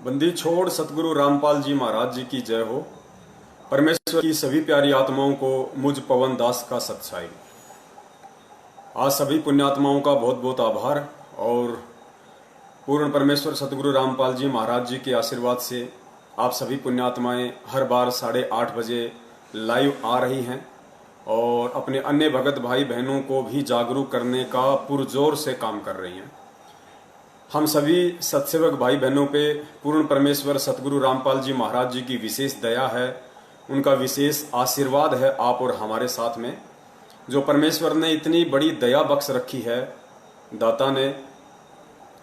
बंदी छोड़ सतगुरु रामपाल जी महाराज जी की जय हो। परमेश्वर की सभी प्यारी आत्माओं को मुझ पवन दास का सत्साई। आज सभी पुण्यात्माओं का बहुत बहुत आभार और पूर्ण परमेश्वर सतगुरु रामपाल जी महाराज जी के आशीर्वाद से आप सभी पुण्यात्माएं हर बार 8:30 बजे लाइव आ रही हैं और अपने अन्य भगत भाई बहनों को भी जागरूक करने का पुरजोर से काम कर रही हैं। हम सभी सत्सेवक भाई बहनों पे पूर्ण परमेश्वर सतगुरु रामपाल जी महाराज जी की विशेष दया है, उनका विशेष आशीर्वाद है आप और हमारे साथ में। जो परमेश्वर ने इतनी बड़ी दया बख्श रखी है, दाता ने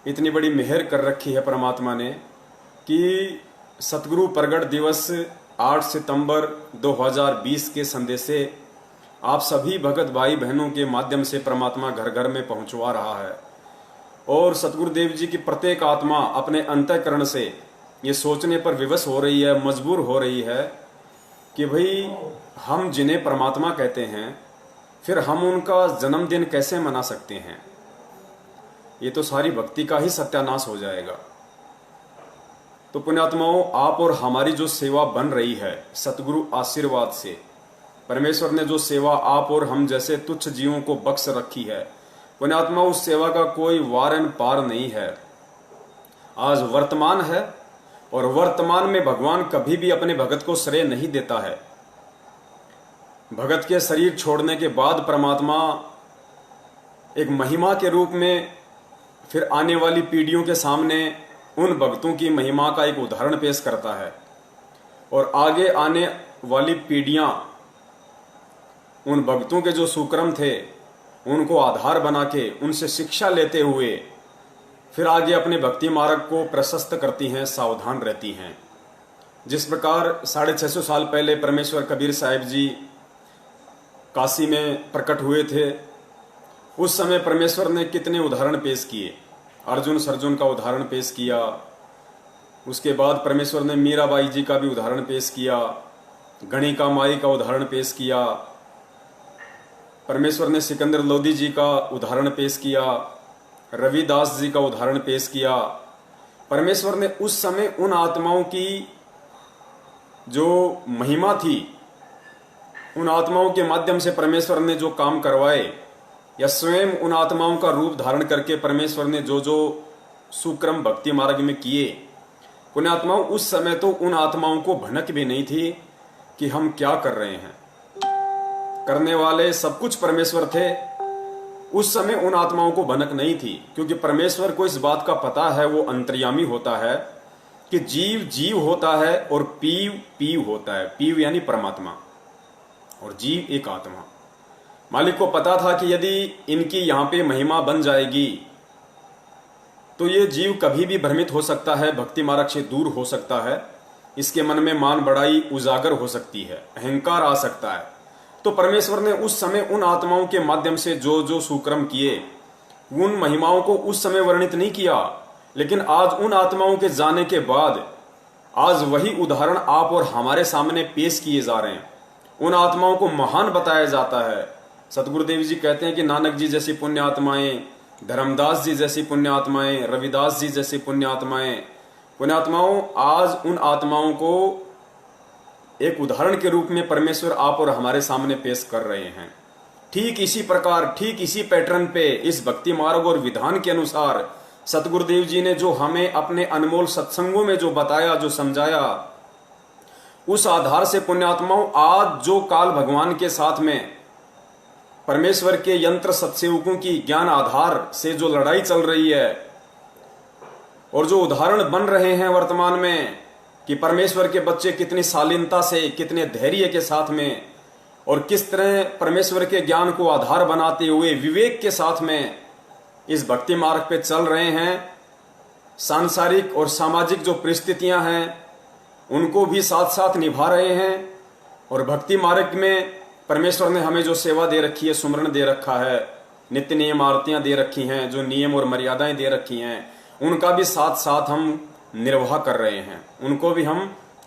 इतनी बड़ी मेहर कर रखी है परमात्मा ने कि सतगुरु प्रगट दिवस 8 सितंबर 2020 के संदेशे आप सभी भगत भाई बहनों के माध्यम से परमात्मा घर घर में पहुंचवा रहा है। और सतगुरुदेव जी की प्रत्येक आत्मा अपने अंतःकरण से ये सोचने पर विवश हो रही है, मजबूर हो रही है कि भाई हम जिन्हें परमात्मा कहते हैं फिर हम उनका जन्मदिन कैसे मना सकते हैं। ये तो सारी भक्ति का ही सत्यानाश हो जाएगा। तो पुण्यात्माओं, आप और हमारी जो सेवा बन रही है सतगुरु आशीर्वाद से, परमेश्वर ने जो सेवा आप और हम जैसे तुच्छ जीवों को बख्श रखी है, पुण्यात्मा उस सेवा का कोई वारन पार नहीं है। आज वर्तमान है और वर्तमान में भगवान कभी भी अपने भगत को श्रेय नहीं देता है। भगत के शरीर छोड़ने के बाद परमात्मा एक महिमा के रूप में फिर आने वाली पीढ़ियों के सामने उन भक्तों की महिमा का एक उदाहरण पेश करता है और आगे आने वाली पीढ़ियां उन भक्तों के जो सुक्रम थे उनको आधार बना के उनसे शिक्षा लेते हुए फिर आगे अपने भक्ति मार्ग को प्रशस्त करती हैं, सावधान रहती हैं। जिस प्रकार 650 साल पहले परमेश्वर कबीर साहिब जी काशी में प्रकट हुए थे, उस समय परमेश्वर ने कितने उदाहरण पेश किए। अर्जुन सर्जुन का उदाहरण पेश किया, उसके बाद परमेश्वर ने मीराबाई जी का भी उदाहरण पेश किया, गणिका माई का उदाहरण पेश किया, परमेश्वर ने सिकंदर लोधी जी का उदाहरण पेश किया, रविदास जी का उदाहरण पेश किया। परमेश्वर ने उस समय उन आत्माओं की जो महिमा थी, उन आत्माओं के माध्यम से परमेश्वर ने जो काम करवाए या स्वयं उन आत्माओं का रूप धारण करके परमेश्वर ने जो जो सुक्रम भक्ति मार्ग में किए, पुण्यात्माओं उस समय तो उन आत्माओं को भनक भी नहीं थी कि हम क्या कर रहे हैं। करने वाले सब कुछ परमेश्वर थे। उस समय उन आत्माओं को भनक नहीं थी, क्योंकि परमेश्वर को इस बात का पता है, वो अंतर्यामी होता है कि जीव जीव होता है और पीव पीव होता है। पीव यानी परमात्मा और जीव एक आत्मा। मालिक को पता था कि यदि इनकी यहां पे महिमा बन जाएगी तो ये जीव कभी भी भ्रमित हो सकता है, भक्ति मार्ग से दूर हो सकता है, इसके मन में मान बढ़ाई उजागर हो सकती है, अहंकार आ सकता है। तो परमेश्वर ने उस समय उन आत्माओं के माध्यम से जो जो सुक्रम किए, उन महिमाओं को उस समय वर्णित नहीं किया, लेकिन आज उन आत्माओं के जाने के बाद आज वही उदाहरण आप और हमारे सामने पेश किए जा रहे हैं। उन आत्माओं को महान बताया जाता है। सतगुरुदेव जी कहते हैं कि नानक जी जैसी पुण्य आत्माएं, धर्मदास जी जैसी पुण्य आत्माएं, रविदास जी जैसी पुण्य आत्माएं, पुण्यात्माओं आज उन आत्माओं को एक उदाहरण के रूप में परमेश्वर आप और हमारे सामने पेश कर रहे हैं। ठीक इसी प्रकार, ठीक इसी पैटर्न पे, इस भक्ति मार्ग और विधान के अनुसार सतगुरुदेव जी ने जो हमें अपने अनमोल सत्संगों में जो बताया, जो समझाया, उस आधार से पुण्यात्माओं आज जो काल भगवान के साथ में परमेश्वर के यंत्र सत्सेवकों की ज्ञान आधार से जो लड़ाई चल रही है और जो उदाहरण बन रहे हैं वर्तमान में कि परमेश्वर के बच्चे कितनी शालीनता से, कितने धैर्य के साथ में और किस तरह परमेश्वर के ज्ञान को आधार बनाते हुए विवेक के साथ में इस भक्ति मार्ग पे चल रहे हैं। सांसारिक और सामाजिक जो परिस्थितियां हैं उनको भी साथ साथ निभा रहे हैं और भक्ति मार्ग में परमेश्वर ने हमें जो सेवा दे रखी है, सुमरण दे रखा है, नित्य नियम आरतियां दे रखी हैं, जो नियम और मर्यादाएं दे रखी हैं, उनका भी साथ साथ हम निर्वाह कर रहे हैं। उनको भी हम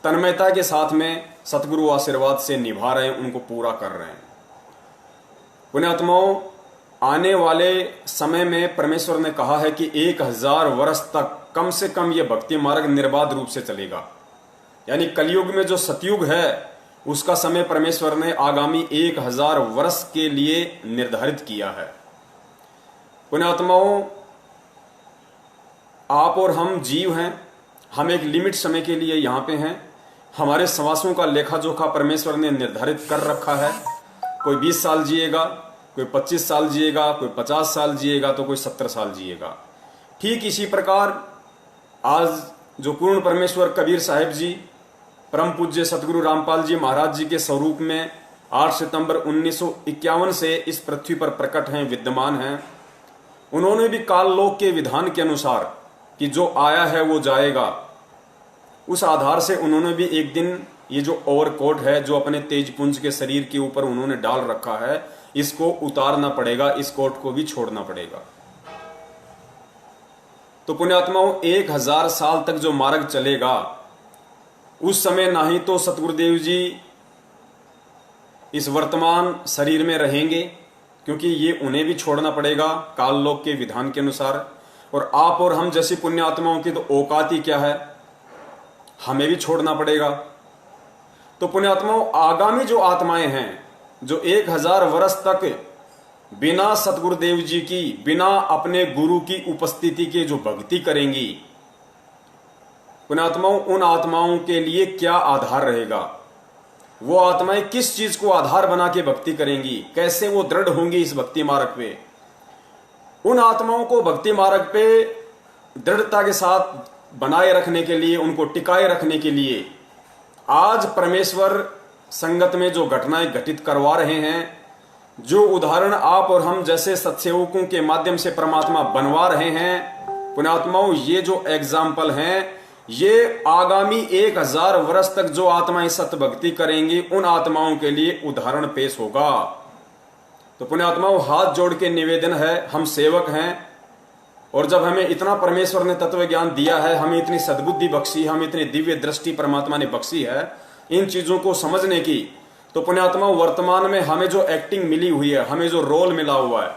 तन्मयता के साथ में सतगुरु आशीर्वाद से निभा रहे हैं, उनको पूरा कर रहे हैं। पुण्यात्माओं, आने वाले समय में परमेश्वर ने कहा है कि 1000 वर्ष तक कम से कम ये भक्ति मार्ग निर्बाध रूप से चलेगा। यानी कलयुग में जो सतयुग है उसका समय परमेश्वर ने आगामी 1000 वर्ष के लिए निर्धारित किया है। पुण्यात्माओं, आप और हम जीव हैं, हम एक लिमिट समय के लिए यहाँ पे हैं। हमारे श्वासों का लेखा जोखा परमेश्वर ने निर्धारित कर रखा है। कोई 20 साल जिएगा, कोई 25 साल जिएगा, कोई 50 साल जिएगा, तो कोई 70 साल जिएगा। ठीक इसी प्रकार आज जो पूर्ण परमेश्वर कबीर साहिब जी, परम पूज्य सतगुरु रामपाल जी महाराज जी के स्वरूप में 8 सितंबर 1951 से इस पृथ्वी पर प्रकट हैं, विद्यमान हैं। उन्होंने भी काललोक के विधान के अनुसार कि जो आया है वो जाएगा, उस आधार से उन्होंने भी एक दिन ये जो ओवरकोट है जो अपने तेजपुंज के शरीर के ऊपर उन्होंने डाल रखा है, इसको उतारना पड़ेगा, इस कोट को भी छोड़ना पड़ेगा। तो पुण्यात्माओं, 1000 साल तक जो मार्ग चलेगा, उस समय ना ही तो सतगुरुदेव जी इस वर्तमान शरीर में रहेंगे, क्योंकि ये उन्हें भी छोड़ना पड़ेगा काललोक के विधान के अनुसार। और आप और हम जैसी पुण्य आत्माओं की तो औकात ही क्या है, हमें भी छोड़ना पड़ेगा। तो पुण्यात्माओं, आगामी जो आत्माएं हैं जो 1000 वर्ष तक बिना सतगुरुदेव जी की, बिना अपने गुरु की उपस्थिति के जो भक्ति करेंगी, पुण्यात्माओं, उन आत्माओं के लिए क्या आधार रहेगा? वो आत्माएं किस चीज को आधार बना के भक्ति करेंगी, कैसे वो दृढ़ होंगी इस भक्ति मार्ग पे? उन आत्माओं को भक्ति मार्ग पे दृढ़ता के साथ बनाए रखने के लिए, उनको टिकाए रखने के लिए आज परमेश्वर संगत में जो घटनाएं घटित करवा रहे हैं, जो उदाहरण आप और हम जैसे सत्सेवकों के माध्यम से परमात्मा बनवा रहे हैं, पुण्यात्माओं, ये जो एग्जाम्पल हैं, ये आगामी 1000 वर्ष तक जो आत्माएं सत्य भक्ति करेंगी, उन आत्माओं के लिए उदाहरण पेश होगा। तो पुण्यात्माओं, हाथ जोड़ के निवेदन है, हम सेवक हैं, और जब हमें इतना परमेश्वर ने तत्व ज्ञान दिया है, हमें इतनी सद्बुद्धि बख्शी, हमें इतनी दिव्य दृष्टि परमात्मा ने बख्शी है इन चीजों को समझने की, तो पुण्यात्माओं, वर्तमान में हमें जो एक्टिंग मिली हुई है, हमें जो रोल मिला हुआ है,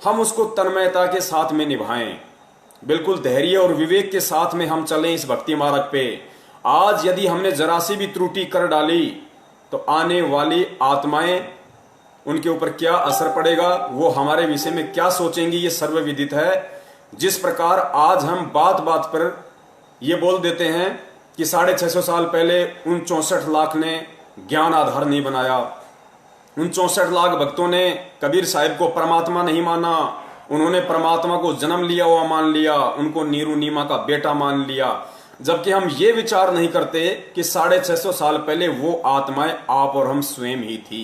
हम उसको तन्मयता के साथ में निभाएं, बिल्कुल धैर्य और विवेक के साथ में हम चलें इस भक्ति मार्ग पे। आज यदि हमने जरा सी भी त्रुटि कर डाली तो आने वाली आत्माएं, उनके ऊपर क्या असर पड़ेगा, वो हमारे विषय में क्या सोचेंगी, ये सर्वविदित है। जिस प्रकार आज हम बात बात पर ये बोल देते हैं कि 650 साल पहले उन 64 लाख ने ज्ञान आधार नहीं बनाया, उन 64 लाख भक्तों ने कबीर साहिब को परमात्मा नहीं माना, उन्होंने परमात्मा को जन्म लिया हुआ मान लिया, उनको नीरू नीमा का बेटा मान लिया, जबकि हम ये विचार नहीं करते कि 650 साल पहले वो आत्माएं आप और हम स्वयं ही थी।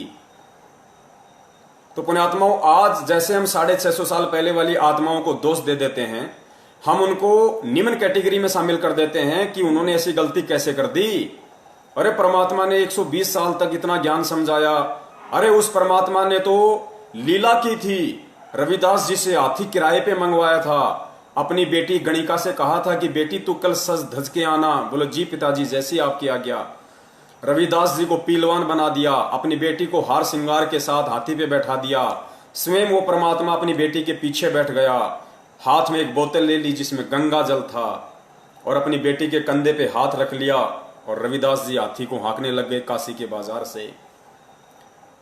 तो पुण्यात्माओं, आज जैसे हम 650 साल पहले वाली आत्माओं को दोष दे देते हैं, हम उनको निम्न कैटेगरी में शामिल कर देते हैं कि उन्होंने ऐसी गलती कैसे कर दी। अरे परमात्मा ने 120 साल तक इतना ज्ञान समझाया, अरे उस परमात्मा ने तो लीला की थी, रविदास जी से हाथी किराए पे मंगवाया था, अपनी बेटी गणिका से कहा था कि बेटी तू कल सज धज के आना, बोलो जी पिताजी जैसी आपकी आज्ञा। रविदास जी को पीलवान बना दिया, अपनी बेटी को हार श्रृंगार के साथ हाथी पे बैठा दिया, स्वयं वो परमात्मा अपनी बेटी के पीछे बैठ गया, हाथ में एक बोतल ले ली जिसमें गंगा जल था, और अपनी बेटी के कंधे पे हाथ रख लिया, और रविदास जी हाथी को हाँकने लग गए काशी के बाजार से।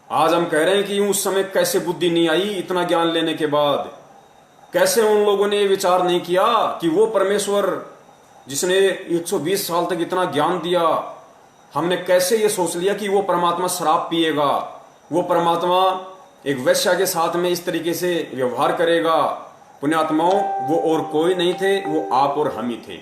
आज हम कह रहे हैं कि उस समय कैसे बुद्धि नहीं आई, इतना ज्ञान लेने के बाद कैसे उन लोगों ने विचार नहीं किया कि वो परमेश्वर जिसने 120 साल तक इतना ज्ञान दिया, हमने कैसे ये सोच लिया कि वो परमात्मा शराब पिएगा, वो परमात्मा एक वैश्या के साथ में इस तरीके से व्यवहार करेगा। पुण्यात्माओं, वो और कोई नहीं थे, वो आप और हम ही थे।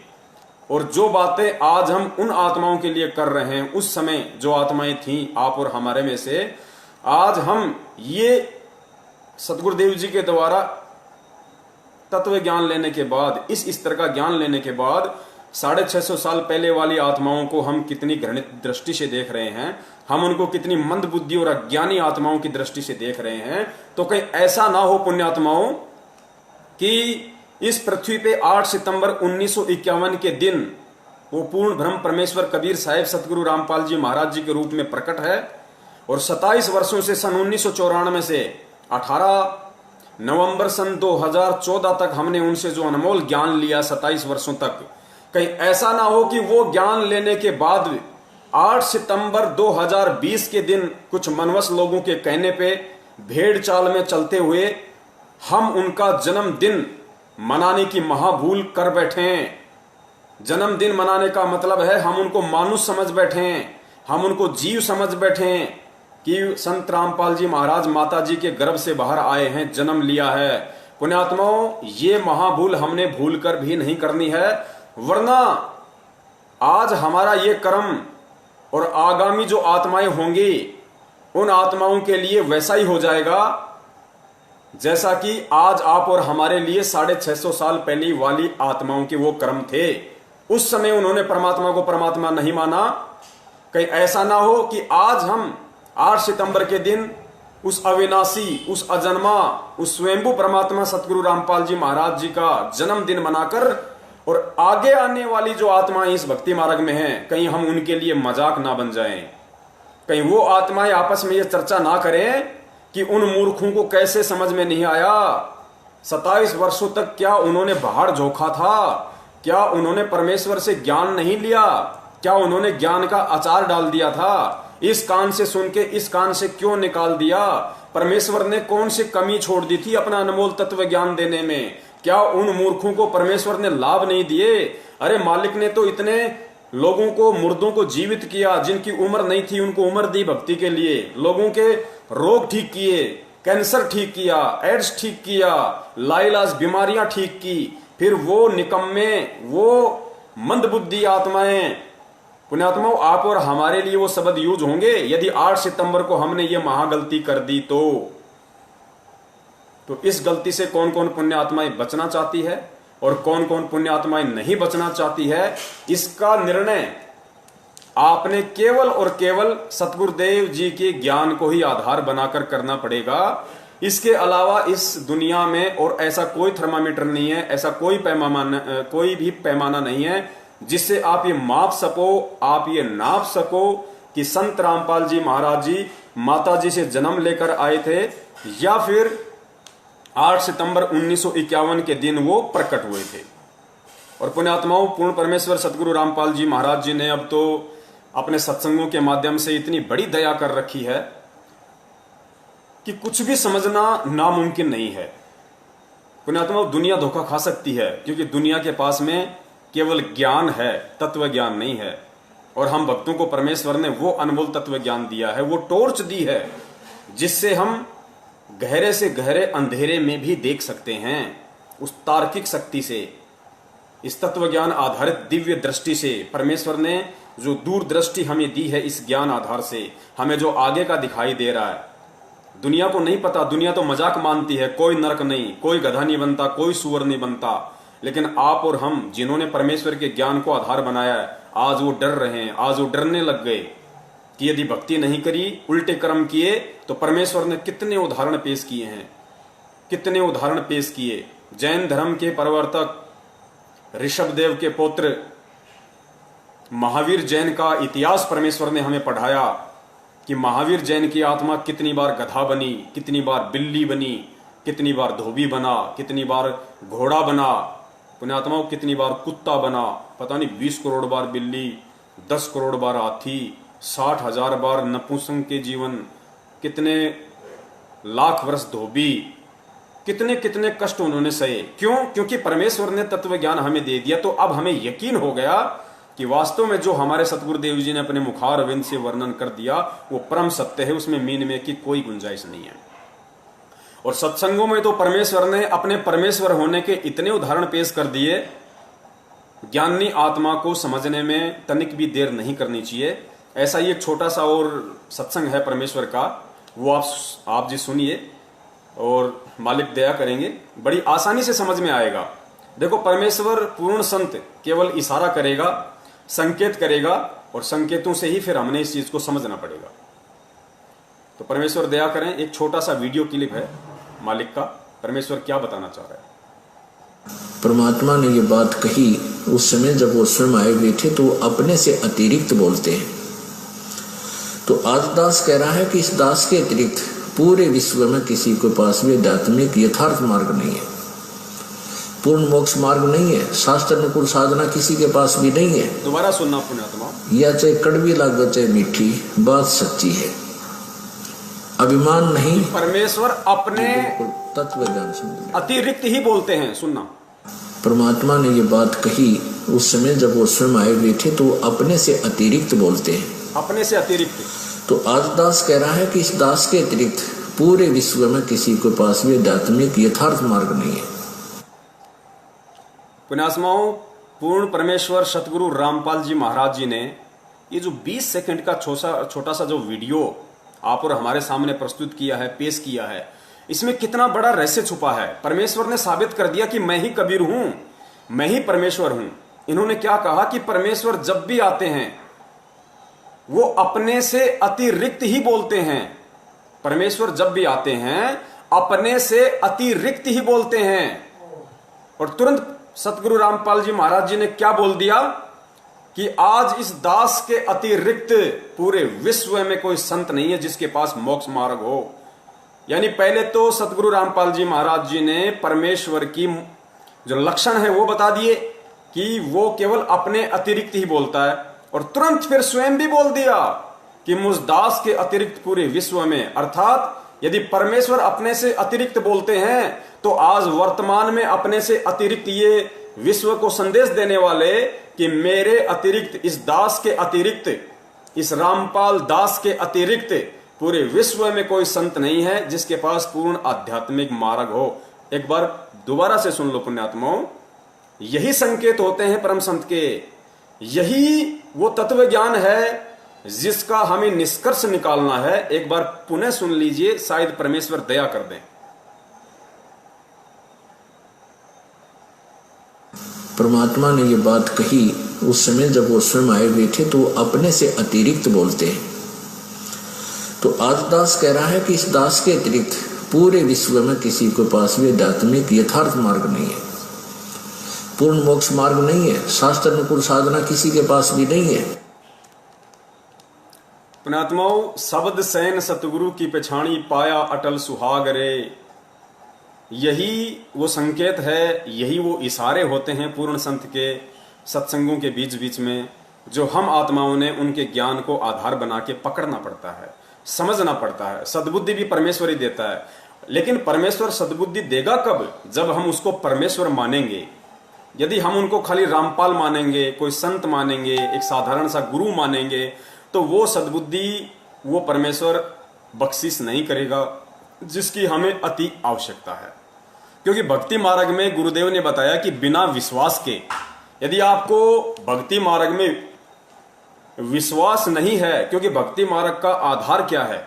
और जो बातें आज हम उन आत्माओं के लिए कर रहे हैं, उस समय जो आत्माएं थीं आप और हमारे में से, आज हम ये सतगुरुदेव जी के द्वारा तत्व ज्ञान लेने के बाद, इस स्तर का ज्ञान लेने के बाद 650 साल पहले वाली आत्माओं को हम कितनी घृणित दृष्टि से देख रहे हैं, हम उनको कितनी मंद बुद्धि और अज्ञानी आत्माओं की दृष्टि से देख रहे हैं। तो कहीं ऐसा ना हो पुण्यात्माओं कि इस पृथ्वी पे 8 सितंबर 1951 के दिन वो पूर्ण ब्रह्म परमेश्वर कबीर साहिब सतगुरु रामपाल जी महाराज जी के रूप में प्रकट है, और 27 वर्षों से सन 1994 से 18 नवंबर सन 2014 तक हमने उनसे जो अनमोल ज्ञान लिया 27 वर्षों तक, कहीं ऐसा ना हो कि वो ज्ञान लेने के बाद 8 सितंबर 2020 के दिन कुछ मनवस लोगों के कहने पे भेड़ चाल में चलते हुए हम उनका जन्मदिन मनाने की महाभूल कर बैठे हैं। जन्मदिन मनाने का मतलब है हम उनको मानुष समझ बैठे हैं, हम उनको जीव समझ बैठे हैं कि संत रामपाल जी महाराज माता जी के गर्भ से बाहर आए हैं, जन्म लिया है। पुण्यात्माओं, ये महाभूल हमने भूल कर भी नहीं करनी है, वरना आज हमारा ये कर्म और आगामी जो आत्माएं होंगी उन आत्माओं के लिए वैसा ही हो जाएगा जैसा कि आज आप और हमारे लिए 650 साल पहले वाली आत्माओं के वो कर्म थे। उस समय उन्होंने परमात्मा को परमात्मा नहीं माना। कहीं ऐसा ना हो कि आज हम 8 सितंबर के दिन उस अविनाशी, उस अजन्मा, उस स्वयंभू परमात्मा सतगुरु रामपाल जी महाराज जी का जन्मदिन मनाकर और आगे आने वाली जो आत्माएं इस भक्ति मार्ग में हैं, कहीं हम उनके लिए मजाक ना बन जाएं। कहीं वो आत्माएं आपस में ये चर्चा ना करें कि उन मूर्खों को कैसे समझ में नहीं आया, 27 वर्षों तक क्या उन्होंने बाहर झोंका था, क्या उन्होंने परमेश्वर से ज्ञान नहीं लिया, क्या उन्होंने ज्ञान का अचार डाल दिया था, इस कान से सुन के इस कान से क्यों निकाल दिया, परमेश्वर ने कौन सी कमी छोड़ दी थी अपना अनमोल तत्व ज्ञान देने में, क्या उन मूर्खों को परमेश्वर ने लाभ नहीं दिए। अरे मालिक ने तो इतने लोगों को, मुर्दों को जीवित किया, जिनकी उम्र नहीं थी उनको उम्र दी भक्ति के लिए, लोगों के रोग ठीक किए, कैंसर ठीक किया, एड्स ठीक किया, लाइलाज बीमारियां ठीक की। फिर वो निकम्मे, वो मंदबुद्धि आत्माएं, पुण्यात्माओं, आप और हमारे लिए वो शब्द यूज होंगे यदि 8 सितंबर को हमने ये महागलती कर दी तो इस गलती से कौन कौन पुण्य आत्माएं बचना चाहती है और कौन कौन पुण्य आत्माएं नहीं बचना चाहती है, इसका निर्णय आपने केवल और केवल सतगुरुदेव जी के ज्ञान को ही आधार बनाकर करना पड़ेगा। इसके अलावा इस दुनिया में और ऐसा कोई थर्मामीटर नहीं है, ऐसा कोई भी पैमाना नहीं है जिससे आप ये माप सको, आप ये नाप सको कि संत रामपाल जी महाराज जी माता जी से जन्म लेकर आए थे या फिर 8 सितंबर 1951 के दिन वो प्रकट हुए थे। और पुण्यात्माओं, पूर्ण परमेश्वर सतगुरु रामपाल जी महाराज जी ने अब तो अपने सत्संगों के माध्यम से इतनी बड़ी दया कर रखी है कि कुछ भी समझना नामुमकिन नहीं है। पुण्यात्माओं, दुनिया धोखा खा सकती है क्योंकि दुनिया के पास में केवल ज्ञान है, तत्व ज्ञान नहीं है। और हम भक्तों को परमेश्वर ने वो अनमोल तत्व ज्ञान दिया है, वो टॉर्च दी है जिससे हम गहरे से गहरे अंधेरे में भी देख सकते हैं। उस तार्किक शक्ति से, इस तत्व ज्ञान आधारित दिव्य दृष्टि से परमेश्वर ने जो दूरदृष्टि हमें दी है, इस ज्ञान आधार से हमें जो आगे का दिखाई दे रहा है। दुनिया को नहीं पता, दुनिया तो मजाक मानती है, कोई नरक नहीं, कोई गधा नहीं बनता, कोई सुअर नहीं बनता। लेकिन आप और हम जिन्होंने परमेश्वर के ज्ञान को आधार बनाया है, आज वो डर रहे हैं, आज वो डरने लग गए कि यदि भक्ति नहीं करी, उल्टे कर्म किए तो परमेश्वर ने कितने उदाहरण पेश किए हैं, कितने उदाहरण पेश किए। जैन धर्म के प्रवर्तक ऋषभदेव के पुत्र महावीर जैन का इतिहास परमेश्वर ने हमें पढ़ाया कि महावीर जैन की आत्मा कितनी बार गधा बनी, कितनी बार बिल्ली बनी, कितनी बार धोबी बना, कितनी बार घोड़ा बना, पुण्यात्माओं कितनी बार कुत्ता बना, पता नहीं 20 करोड़ बार बिल्ली, 10 करोड़ बार हाथी, 60,000 बार नपुंसक के जीवन, कितने लाख वर्ष धोबी, कितने कितने कष्ट उन्होंने सहे। क्यों? क्योंकि परमेश्वर ने तत्व ज्ञान हमें दे दिया। तो अब हमें यकीन हो गया कि वास्तव में जो हमारे सतगुरुदेव जी ने अपने मुखार विंद से वर्णन कर दिया वो परम सत्य है, उसमें मीन में की कोई गुंजाइश नहीं है। और सत्संगों में तो परमेश्वर ने अपने परमेश्वर होने के इतने उदाहरण पेश कर दिए, ज्ञानी आत्मा को समझने में तनिक भी देर नहीं करनी चाहिए। ऐसा ही एक छोटा सा और सत्संग है परमेश्वर का, वो आप जी सुनिए और मालिक दया करेंगे, बड़ी आसानी से समझ में आएगा। देखो, परमेश्वर पूर्ण संत केवल इशारा करेगा, संकेत करेगा और संकेतों से ही फिर हमने इस चीज को समझना पड़ेगा। तो परमेश्वर दया करें, एक छोटा सा वीडियो क्लिप है मालिक का, परमेश्वर क्या बताना चाह रहा है। परमात्मा ने ये बात कही उस समय जब वो स्वयं आए हुए थे, तो वो अपने से अतिरिक्त बोलते हैं। तो आज दास कह रहा है कि इस दास के अतिरिक्त पूरे विश्व में किसी के पास भी आध्यात्मिक यथार्थ मार्ग नहीं है, पूर्ण मोक्ष मार्ग नहीं है, शास्त्र अनुकूल साधना किसी के पास भी नहीं है। दोबारा सुनना पुण्यात्मा, या चाहे कड़वी लागे चाहे मीठी, बात सच्ची है। अभिमान नहीं, परमेश्वर अपने तत्व ज्ञान समझ अतिरिक्त ही बोलते हैं। सुनना, परमात्मा ने ये बात कही उस समय जब वो स्वयं आए बैठे तो अपने से अतिरिक्त बोलते हैं, अपने से अतिरिक्त। तो आज दास कह रहा है कि इस दास के अतिरिक्त पूरे विश्व में किसी के पास भी आध्यात्मिक यथार्थ मार्ग नहीं है। पुण्यात्माओं, पूर्ण परमेश्वर सतगुरु रामपाल जी महाराज जी ने ये जो 20 सेकंड का छोटा सा जो वीडियो आप और हमारे सामने प्रस्तुत किया है, पेश किया है, इसमें कितना बड़ा रहस्य छुपा है। परमेश्वर ने साबित कर दिया कि मैं ही कबीर हूं, मैं ही परमेश्वर हूं। इन्होंने क्या कहा कि परमेश्वर जब भी आते हैं वो अपने से अतिरिक्त ही बोलते हैं। परमेश्वर जब भी आते हैं अपने से अतिरिक्त ही बोलते हैं। और तुरंत सतगुरु रामपाल जी महाराज जी ने क्या बोल दिया कि आज इस दास के अतिरिक्त पूरे विश्व में कोई संत नहीं है जिसके पास मोक्ष मार्ग हो। यानी पहले तो सतगुरु रामपाल जी महाराज जी ने परमेश्वर की जो लक्षण है वो बता दिए कि वो केवल अपने अतिरिक्त ही बोलता है, और तुरंत फिर स्वयं भी बोल दिया कि मुझ दास के अतिरिक्त पूरे विश्व में, अर्थात यदि परमेश्वर अपने से अतिरिक्त बोलते हैं तो आज वर्तमान में अपने से अतिरिक्त ये विश्व को संदेश देने वाले कि मेरे अतिरिक्त, इस दास के अतिरिक्त, इस रामपाल दास के अतिरिक्त पूरे विश्व में कोई संत नहीं है जिसके पास पूर्ण आध्यात्मिक मार्ग हो। एक बार दोबारा से सुन लो पुण्यात्माओं, यही संकेत होते हैं परम संत के, यही वो तत्व ज्ञान है जिसका हमें निष्कर्ष निकालना है। एक बार पुनः सुन लीजिए, शायद परमेश्वर दया कर दें। परमात्मा ने ये बात कही उस समय जब वो स्वयं आए बैठे तो अपने से अतिरिक्त बोलते हैं। तो आज दास कह रहा है कि इस दास के अतिरिक्त पूरे विश्व में किसी के पास भी आध्यात्मिक यथार्थ मार्ग नहीं है, पूर्ण मोक्ष मार्ग नहीं है, शास्त्र अनुकूल साधना किसी के पास भी नहीं है। पुण्यात्माओं, शब्द सैन सतगुरु की पछाणी पाया अटल सुहाग रे, यही वो संकेत है, यही वो इशारे होते हैं पूर्ण संत के सत्संगों के बीच बीच में, जो हम आत्माओं ने उनके ज्ञान को आधार बना के पकड़ना पड़ता है, समझना पड़ता है। सद्बुद्धि भी परमेश्वर ही देता है, लेकिन परमेश्वर सद्बुद्धि देगा कब? जब हम उसको परमेश्वर मानेंगे। यदि हम उनको खाली रामपाल मानेंगे, कोई संत मानेंगे, एक साधारण सा गुरु मानेंगे, तो वो सद्बुद्धि, वो परमेश्वर बख्शिश नहीं करेगा जिसकी हमें अति आवश्यकता है। क्योंकि भक्ति मार्ग में गुरुदेव ने बताया कि बिना विश्वास के, यदि आपको भक्ति मार्ग में विश्वास नहीं है, क्योंकि भक्ति मार्ग का आधार क्या है?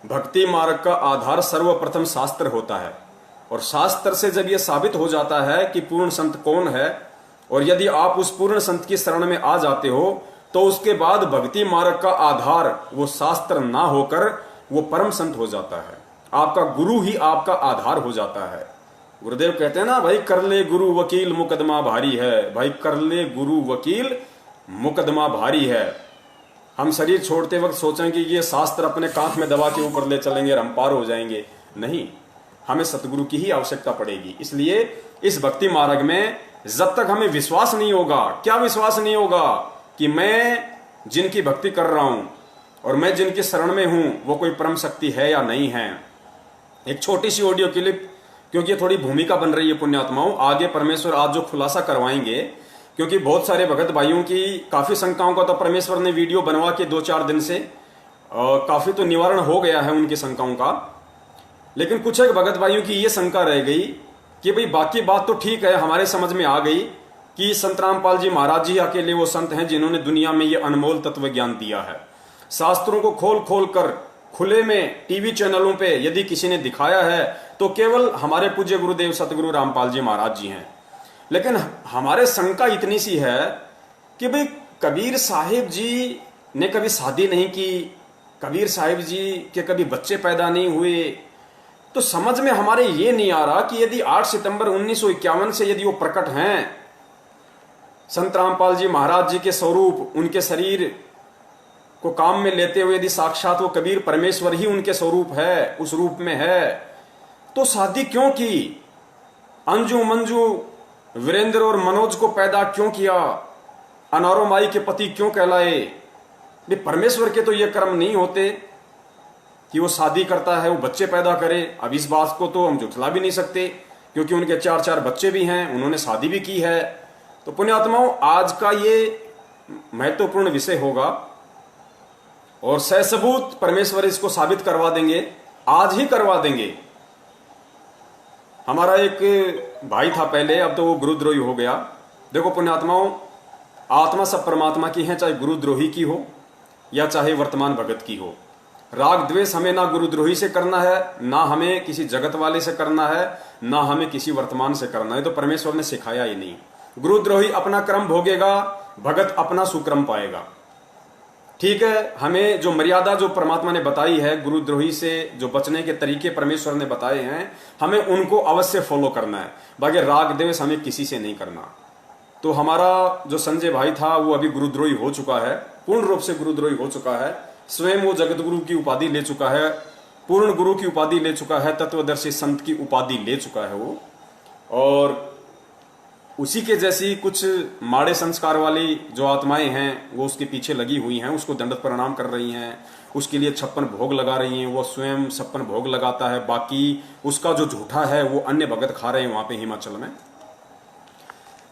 भक्ति मार्ग का आधार सर्वप्रथम शास्त्र होता है, और शास्त्र से जब यह साबित हो जाता है कि पूर्ण संत कौन है, और यदि आप उस पूर्ण संत की शरण में आ जाते हो, तो उसके बाद भक्ति मार्ग का आधार वो शास्त्र ना होकर वो परम संत हो जाता है। आपका गुरु ही आपका आधार हो जाता है। गुरुदेव कहते हैं ना, भाई कर ले गुरु वकील मुकदमा भारी है, भाई कर ले गुरु वकील मुकदमा भारी है। हम शरीर छोड़ते वक्त सोचें कि ये शास्त्र अपने कांख में दबा के ऊपर ले चलेंगे और हम पार हो जाएंगे, नहीं, हमें सतगुरु की ही आवश्यकता पड़ेगी। इसलिए इस भक्ति मार्ग में जब तक हमें विश्वास नहीं होगा, क्या विश्वास नहीं होगा कि मैं जिनकी भक्ति कर रहा हूं और मैं जिनकी शरण में हूं वो कोई परम शक्ति है या नहीं है। एक छोटी सी ऑडियो क्लिप, क्योंकि ये थोड़ी भूमिका बन रही है पुण्यात्माओं, आगे परमेश्वर आज जो खुलासा करवाएंगे, क्योंकि बहुत सारे भगत भाइयों की काफी शंकाओं का तो परमेश्वर ने वीडियो बनवा के 2-4 दिन से काफी तो निवारण हो गया है उनकी शंकाओं का, लेकिन कुछ एक भगत भाइयों की ये शंका रह गई कि भाई बाकी बात तो ठीक है, हमारे समझ में आ गई कि संत रामपाल जी महाराज जी अकेले वो संत हैं जिन्होंने दुनिया में ये अनमोल तत्व ज्ञान दिया है। शास्त्रों को खोल खोल कर खुले में टीवी चैनलों पे यदि किसी ने दिखाया है तो केवल हमारे पूज्य गुरुदेव सतगुरु रामपाल जी महाराज जी हैं। लेकिन हमारे शंका इतनी सी है कि भाई कबीर साहिब जी ने कभी शादी नहीं की, कबीर साहिब जी के कभी बच्चे पैदा नहीं हुए, तो समझ में हमारे ये नहीं आ रहा कि यदि 8 सितंबर 1951 से यदि वो प्रकट हैं, संत रामपाल जी महाराज जी के स्वरूप, उनके शरीर को काम में लेते हुए यदि साक्षात वो कबीर परमेश्वर ही उनके स्वरूप है, उस रूप में है, तो शादी क्यों की? अंजू मंजू वीरेंद्र और मनोज को पैदा क्यों किया? अनारो माई के पति क्यों कहलाए? ये परमेश्वर के तो ये कर्म नहीं होते कि वो शादी करता है, वो बच्चे पैदा करे। अब इस बात को तो हम झुठला भी नहीं सकते, क्योंकि उनके 4 बच्चे भी हैं, उन्होंने शादी भी की है। तो पुण्यात्माओं, आज का ये महत्वपूर्ण विषय होगा और ससबूत परमेश्वर इसको साबित करवा देंगे, आज ही करवा देंगे। हमारा एक भाई था पहले, अब तो वो गुरुद्रोही हो गया। देखो पुण्यात्माओं, आत्मा सब परमात्मा की है, चाहे गुरुद्रोही की हो या चाहे वर्तमान भगत की हो। राग द्वेष हमें ना गुरुद्रोही से करना है, ना हमें किसी जगत वाले से करना है, ना हमें किसी वर्तमान से करना है। तो परमेश्वर ने सिखाया ही नहीं। गुरुद्रोही अपना क्रम भोगेगा, भगत अपना सुक्रम पाएगा। ठीक है, हमें जो मर्यादा जो परमात्मा ने बताई है, गुरुद्रोही से जो बचने के तरीके परमेश्वर ने बताए हैं, हमें उनको अवश्य फॉलो करना है। बाकी राग द्वेष हमें किसी से नहीं करना। तो हमारा जो संजय भाई था वो अभी गुरुद्रोही हो चुका है, पूर्ण रूप से गुरुद्रोही हो चुका है। स्वयं वो जगत गुरु की उपाधि ले चुका है, पूर्ण गुरु की उपाधि ले चुका है, तत्वदर्शी संत की उपाधि ले चुका है वो। और उसी के जैसी कुछ माड़े संस्कार वाली जो आत्माएं हैं वो उसके पीछे लगी हुई हैं, उसको दंडवत प्रणाम कर रही हैं, उसके लिए 56 भोग लगा रही हैं। वो स्वयं 56 भोग लगाता है, बाकी उसका जो झूठा है वो अन्य भगत खा रहे हैं वहां पे हिमाचल में।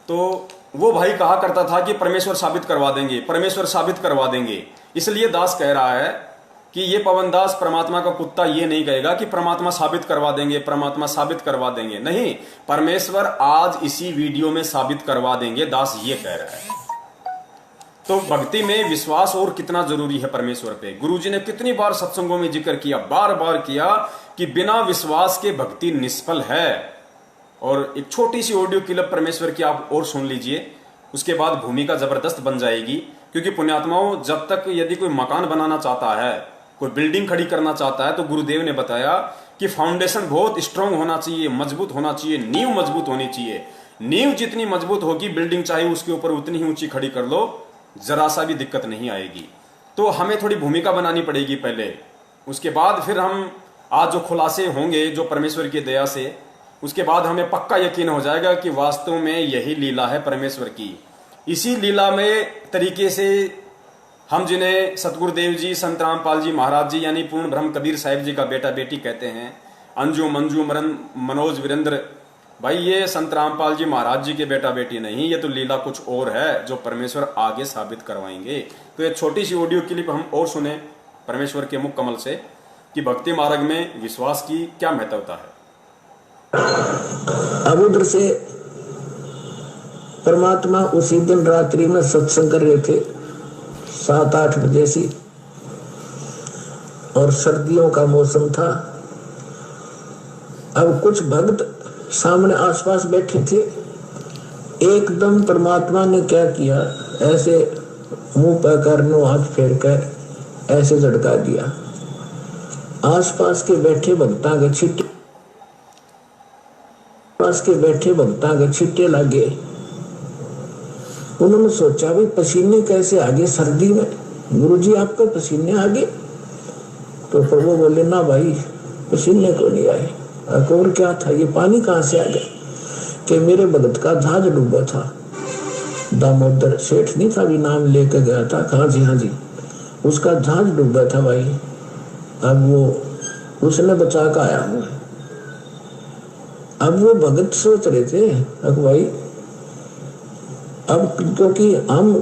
तो वो भाई कहा करता था कि परमेश्वर साबित करवा देंगे, परमेश्वर साबित करवा देंगे। इसलिए दास कह रहा है कि ये पवनदास परमात्मा का कुत्ता ये नहीं कहेगा कि परमात्मा साबित करवा देंगे, परमात्मा साबित करवा देंगे। नहीं, परमेश्वर आज इसी वीडियो में साबित करवा देंगे, दास ये कह रहा है। तो भक्ति में विश्वास और कितना जरूरी है परमेश्वर पे। गुरुजी ने कितनी बार सत्संगों में जिक्र किया, बार बार किया कि बिना विश्वास के भक्ति निष्फल है। और एक छोटी सी ऑडियो क्लिप परमेश्वर की आप और सुन लीजिए, उसके बाद भूमिका जबरदस्त बन जाएगी। क्योंकि पुण्यात्माओं, जब तक यदि कोई मकान बनाना चाहता है, कोई बिल्डिंग खड़ी करना चाहता है, तो गुरुदेव ने बताया कि फाउंडेशन बहुत स्ट्रांग होना चाहिए, मजबूत होना चाहिए, नींव मजबूत होनी चाहिए। नींव जितनी मजबूत होगी, बिल्डिंग चाहे उसके ऊपर उतनी ही ऊंची खड़ी कर लो, जरा सा भी दिक्कत नहीं आएगी। तो हमें थोड़ी भूमिका बनानी पड़ेगी पहले, उसके बाद फिर हम आज जो खुलासे होंगे जो परमेश्वर की दया से, उसके बाद हमें पक्का यकीन हो जाएगा कि वास्तव में यही लीला है परमेश्वर की। इसी लीला में तरीके से हम जिन्हें सतगुरुदेव जी, संत रामपाल जी महाराज जी यानी पूर्ण ब्रह्म कबीर साहिब जी का बेटा बेटी कहते हैं, अंजू मंजू मरन मनोज वीरेंद्र, भाई ये संत रामपाल जी महाराज जी के बेटा बेटी नहीं, ये तो लीला कुछ और है जो परमेश्वर आगे साबित करवाएंगे। तो ये छोटी सी ऑडियो क्लिप हम और सुने परमेश्वर के मुख कमल से कि भक्ति मार्ग में विश्वास की क्या महत्वता है। अब उधर से परमात्मा उसी दिन रात्रि में सत्संग कर रहे थे 7-8 बजे से, और सर्दियों का मौसम था। अब कुछ भक्त सामने आसपास बैठे थे। एकदम परमात्मा ने क्या किया, ऐसे मुंह पर करनो हाथ फेर कर ऐसे झटका दिया। आसपास के बैठे भक्तां के छिट्टे, पास के बैठे भक्तां के छिट्टे लगे। उन्होंने सोचा भी पसीने कैसे आगे सर्दी में, गुरुजी आपके पसीने आगे? तो प्रभु बोले ना भाई, पसीने को नहीं आए। और क्या था, ये पानी कहाँ से आ गया? कि मेरे भगत का जहाज डूबा था, दामोदर सेठ नहीं था भी नाम लेकर गया था, कहाँ जी, हाँ जी, उसका जहाज डूबा था भाई। अब वो उसने बचा कर आया हूँ। अब वो भगत सोच रहे थे अब भाई, अब क्योंकि हम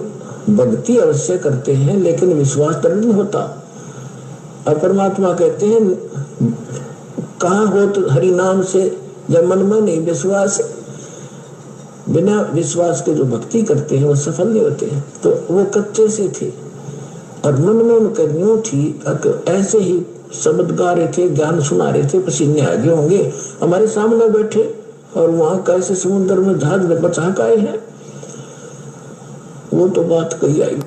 भक्ति अवश्य करते हैं लेकिन विश्वास दृढ़ नहीं होता। अब परमात्मा कहते हैं कहाँ हो तो हरि नाम से, जब मन में नहीं विश्वास, बिना विश्वास के जो भक्ति करते हैं वो सफल नहीं होते। तो वो कच्चे से थे और मन में उनका यूं थी, ऐसे ही शब्द गा रहे थे, ज्ञान सुना रहे थे, पसीने आगे होंगे, हमारे सामने बैठे और वहां कैसे समुद्र में जहाज बचा के आए हैं। वो तो बात कही आई।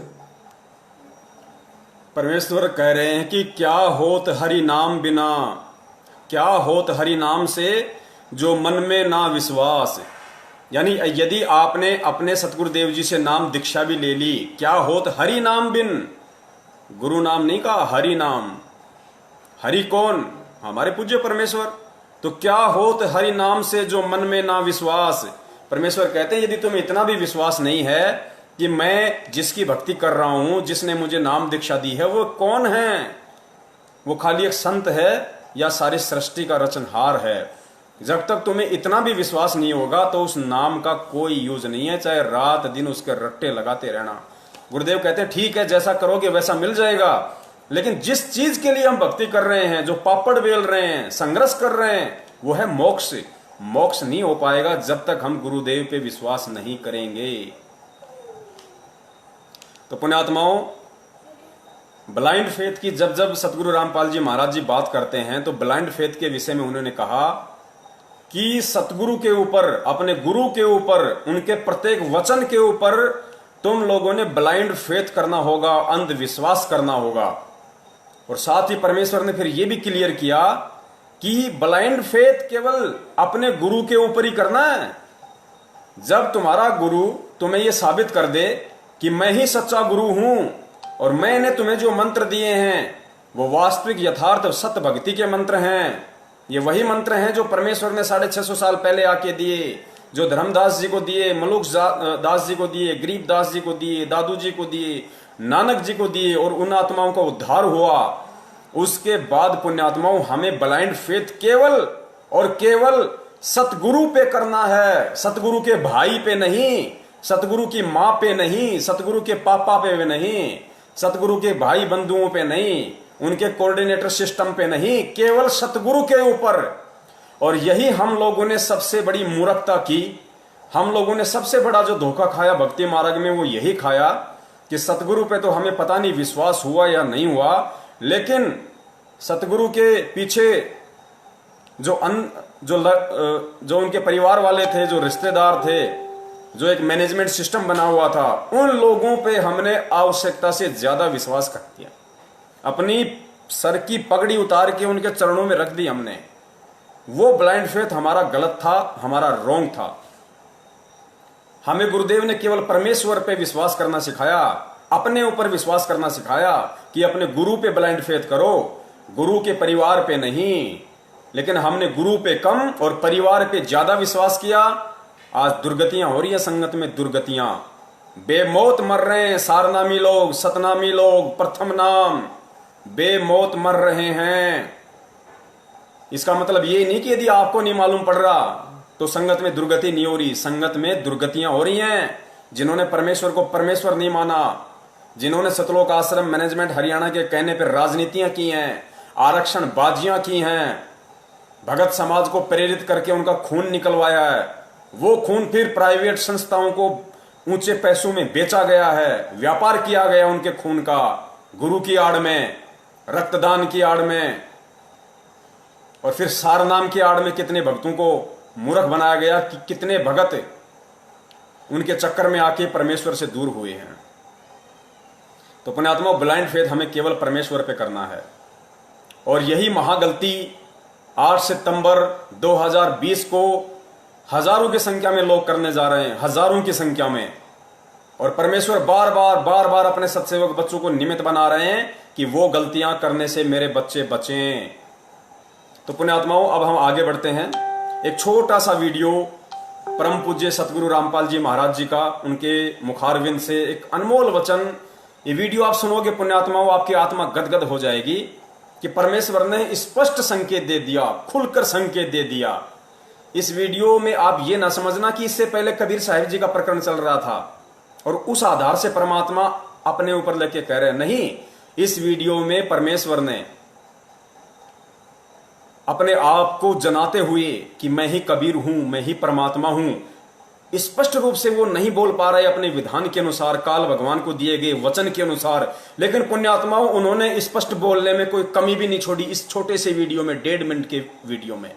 परमेश्वर कह रहे हैं कि क्या होत हरि नाम बिना, क्या होत हरि नाम से जो मन में ना विश्वास। यानी यदि आपने अपने सतगुरुदेव जी से नाम दीक्षा भी ले ली, क्या होत हरि नाम बिन, गुरु नाम नहीं कहा, हरि नाम। हरि कौन? हमारे पूज्य परमेश्वर। तो क्या होत हरि नाम से जो मन में ना विश्वास। परमेश्वर कहते हैं यदि तुम्हें इतना भी विश्वास नहीं है कि मैं जिसकी भक्ति कर रहा हूं, जिसने मुझे नाम दीक्षा दी है, वो कौन है? वो खाली एक संत है या सारी सृष्टि का रचनहार है? जब तक तुम्हें इतना भी विश्वास नहीं होगा तो उस नाम का कोई यूज नहीं है, चाहे रात दिन उसके रट्टे लगाते रहना। गुरुदेव कहते हैं ठीक है, जैसा करोगे वैसा मिल जाएगा, लेकिन जिस चीज के लिए हम भक्ति कर रहे हैं, जो पापड़ बेल रहे हैं, संघर्ष कर रहे हैं, वो है मोक्ष। मोक्ष नहीं हो पाएगा जब तक हम गुरुदेव पे विश्वास नहीं करेंगे। तो पुण्यात्माओं, ब्लाइंड फेथ की जब जब सतगुरु रामपाल जी महाराज जी बात करते हैं तो ब्लाइंड फेथ के विषय में उन्होंने कहा कि सतगुरु के ऊपर, अपने गुरु के ऊपर, उनके प्रत्येक वचन के ऊपर तुम लोगों ने ब्लाइंड फेथ करना होगा, अंधविश्वास करना होगा। और साथ ही परमेश्वर ने फिर यह भी क्लियर किया कि ब्लाइंड फेथ केवल अपने गुरु के ऊपर ही करना है। जब तुम्हारा गुरु तुम्हें यह साबित कर दे कि मैं ही सच्चा गुरु हूं और मैंने तुम्हें जो मंत्र दिए हैं वो वास्तविक यथार्थ सत्य भक्ति के मंत्र हैं, ये वही मंत्र हैं जो परमेश्वर ने 650 साल पहले आके दिए, जो धर्मदास जी को दिए, मलुक दास जी को दिए, गरीबदास जी को दिए, दादू जी को दिए, नानक जी को दिए, और उन आत्माओं का उद्धार हुआ। उसके बाद पुण्यात्माओं, हमें ब्लाइंड फेथ केवल और केवल सतगुरु पे करना है, सतगुरु के भाई पे नहीं, सतगुरु की मां पे नहीं, सतगुरु के पापा पे भी नहीं, सतगुरु के भाई बंधुओं पे नहीं, उनके कोऑर्डिनेटर सिस्टम पे नहीं, केवल सतगुरु के ऊपर। और यही हम लोगों ने सबसे बड़ी मूर्खता की, हम लोगों ने सबसे बड़ा जो धोखा खाया भक्ति मार्ग में, वो यही खाया कि सतगुरु पे तो हमें पता नहीं विश्वास हुआ या नहीं हुआ, लेकिन सतगुरु के पीछे जो उनके परिवार वाले थे, जो रिश्तेदार थे, जो एक मैनेजमेंट सिस्टम बना हुआ था, उन लोगों पे हमने आवश्यकता से ज्यादा विश्वास कर दिया। अपनी सर की पगड़ी उतार के उनके चरणों में रख दी हमने। वो ब्लाइंड फेथ हमारा गलत था, हमारा रॉन्ग था। हमें गुरुदेव ने केवल परमेश्वर पे विश्वास करना सिखाया, अपने ऊपर विश्वास करना सिखाया कि अपने गुरु पे ब्लाइंड फेथ करो, गुरु के परिवार पे नहीं। लेकिन हमने गुरु पे कम और परिवार पे ज्यादा विश्वास किया। आज दुर्गतियां हो रही है, संगत में दुर्गतियां, बेमौत मर रहे हैं सारनामी लोग, सतनामी लोग, प्रथम नाम बेमौत मर रहे हैं। इसका मतलब ये नहीं कि यदि आपको नहीं मालूम पड़ रहा तो संगत में दुर्गति नहीं हो रही। संगत में दुर्गतियां हो रही हैं। जिन्होंने परमेश्वर को परमेश्वर नहीं माना, जिन्होंने सतलोक आश्रम मैनेजमेंट हरियाणा के कहने पर राजनीतियां की हैं, आरक्षण बाजियां की हैं, भगत समाज को प्रेरित करके उनका खून निकलवाया है, वो खून फिर प्राइवेट संस्थाओं को ऊंचे पैसों में बेचा गया है, व्यापार किया गया उनके खून का, गुरु की आड़ में, रक्तदान की आड़ में, और फिर सार नाम की आड़ में कितने भक्तों को मूर्ख बनाया गया कि कितने भगत उनके चक्कर में आके परमेश्वर से दूर हुए हैं। तो पुण्यात्मा, ब्लाइंड फेथ हमें केवल परमेश्वर पे करना है। और यही महागलती 8 सितंबर 2020 को हजारों की संख्या में लोग करने जा रहे हैं, हजारों की संख्या में। और परमेश्वर बार बार अपने सत्सेवक बच्चों को निमित्त बना रहे हैं कि वो गलतियां करने से मेरे बच्चे बचें। तो पुण्यात्माओं, अब हम आगे बढ़ते हैं। एक छोटा सा वीडियो परम पूज्य सतगुरु रामपाल जी महाराज जी का, उनके मुखारविंद से एक अनमोल वचन। ये वीडियो आप सुनोगे पुण्यात्माओं, आपकी आत्मा गदगद हो जाएगी कि परमेश्वर ने स्पष्ट संकेत दे दिया, खुलकर संकेत दे दिया। इस वीडियो में आप ये ना समझना कि इससे पहले कबीर साहिब जी का प्रकरण चल रहा था और उस आधार से परमात्मा अपने ऊपर लेके कह रहे हैं। नहीं, इस वीडियो में परमेश्वर ने अपने आप को जनाते हुए कि मैं ही कबीर हूं, मैं ही परमात्मा हूं, स्पष्ट रूप से वो नहीं बोल पा रहे अपने विधान के अनुसार, काल भगवान को दिए गए वचन के अनुसार। लेकिन पुण्यात्माओं, उन्होंने स्पष्ट बोलने में कोई कमी भी नहीं छोड़ी इस छोटे से वीडियो में, 1.5 मिनट के वीडियो में।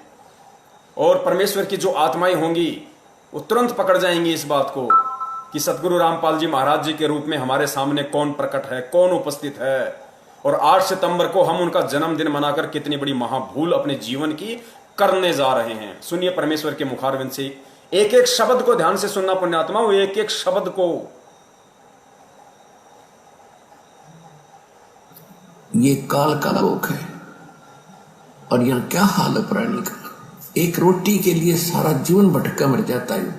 और परमेश्वर की जो आत्माएं होंगी वो तुरंत पकड़ जाएंगी इस बात को कि सतगुरु रामपाल जी महाराज जी के रूप में हमारे सामने कौन प्रकट है, कौन उपस्थित है। और 8 सितंबर को हम उनका जन्मदिन मनाकर कितनी बड़ी महाभूल अपने जीवन की करने जा रहे हैं। सुनिए परमेश्वर के मुखारविंद से, एक एक शब्द को ध्यान से सुनना पुण्यात्मा, एक एक शब्द को। ये काल का लोक है। और यहाँ क्या हाल है प्राणी का, एक रोटी के लिए सारा जीवन भटका मर जाता है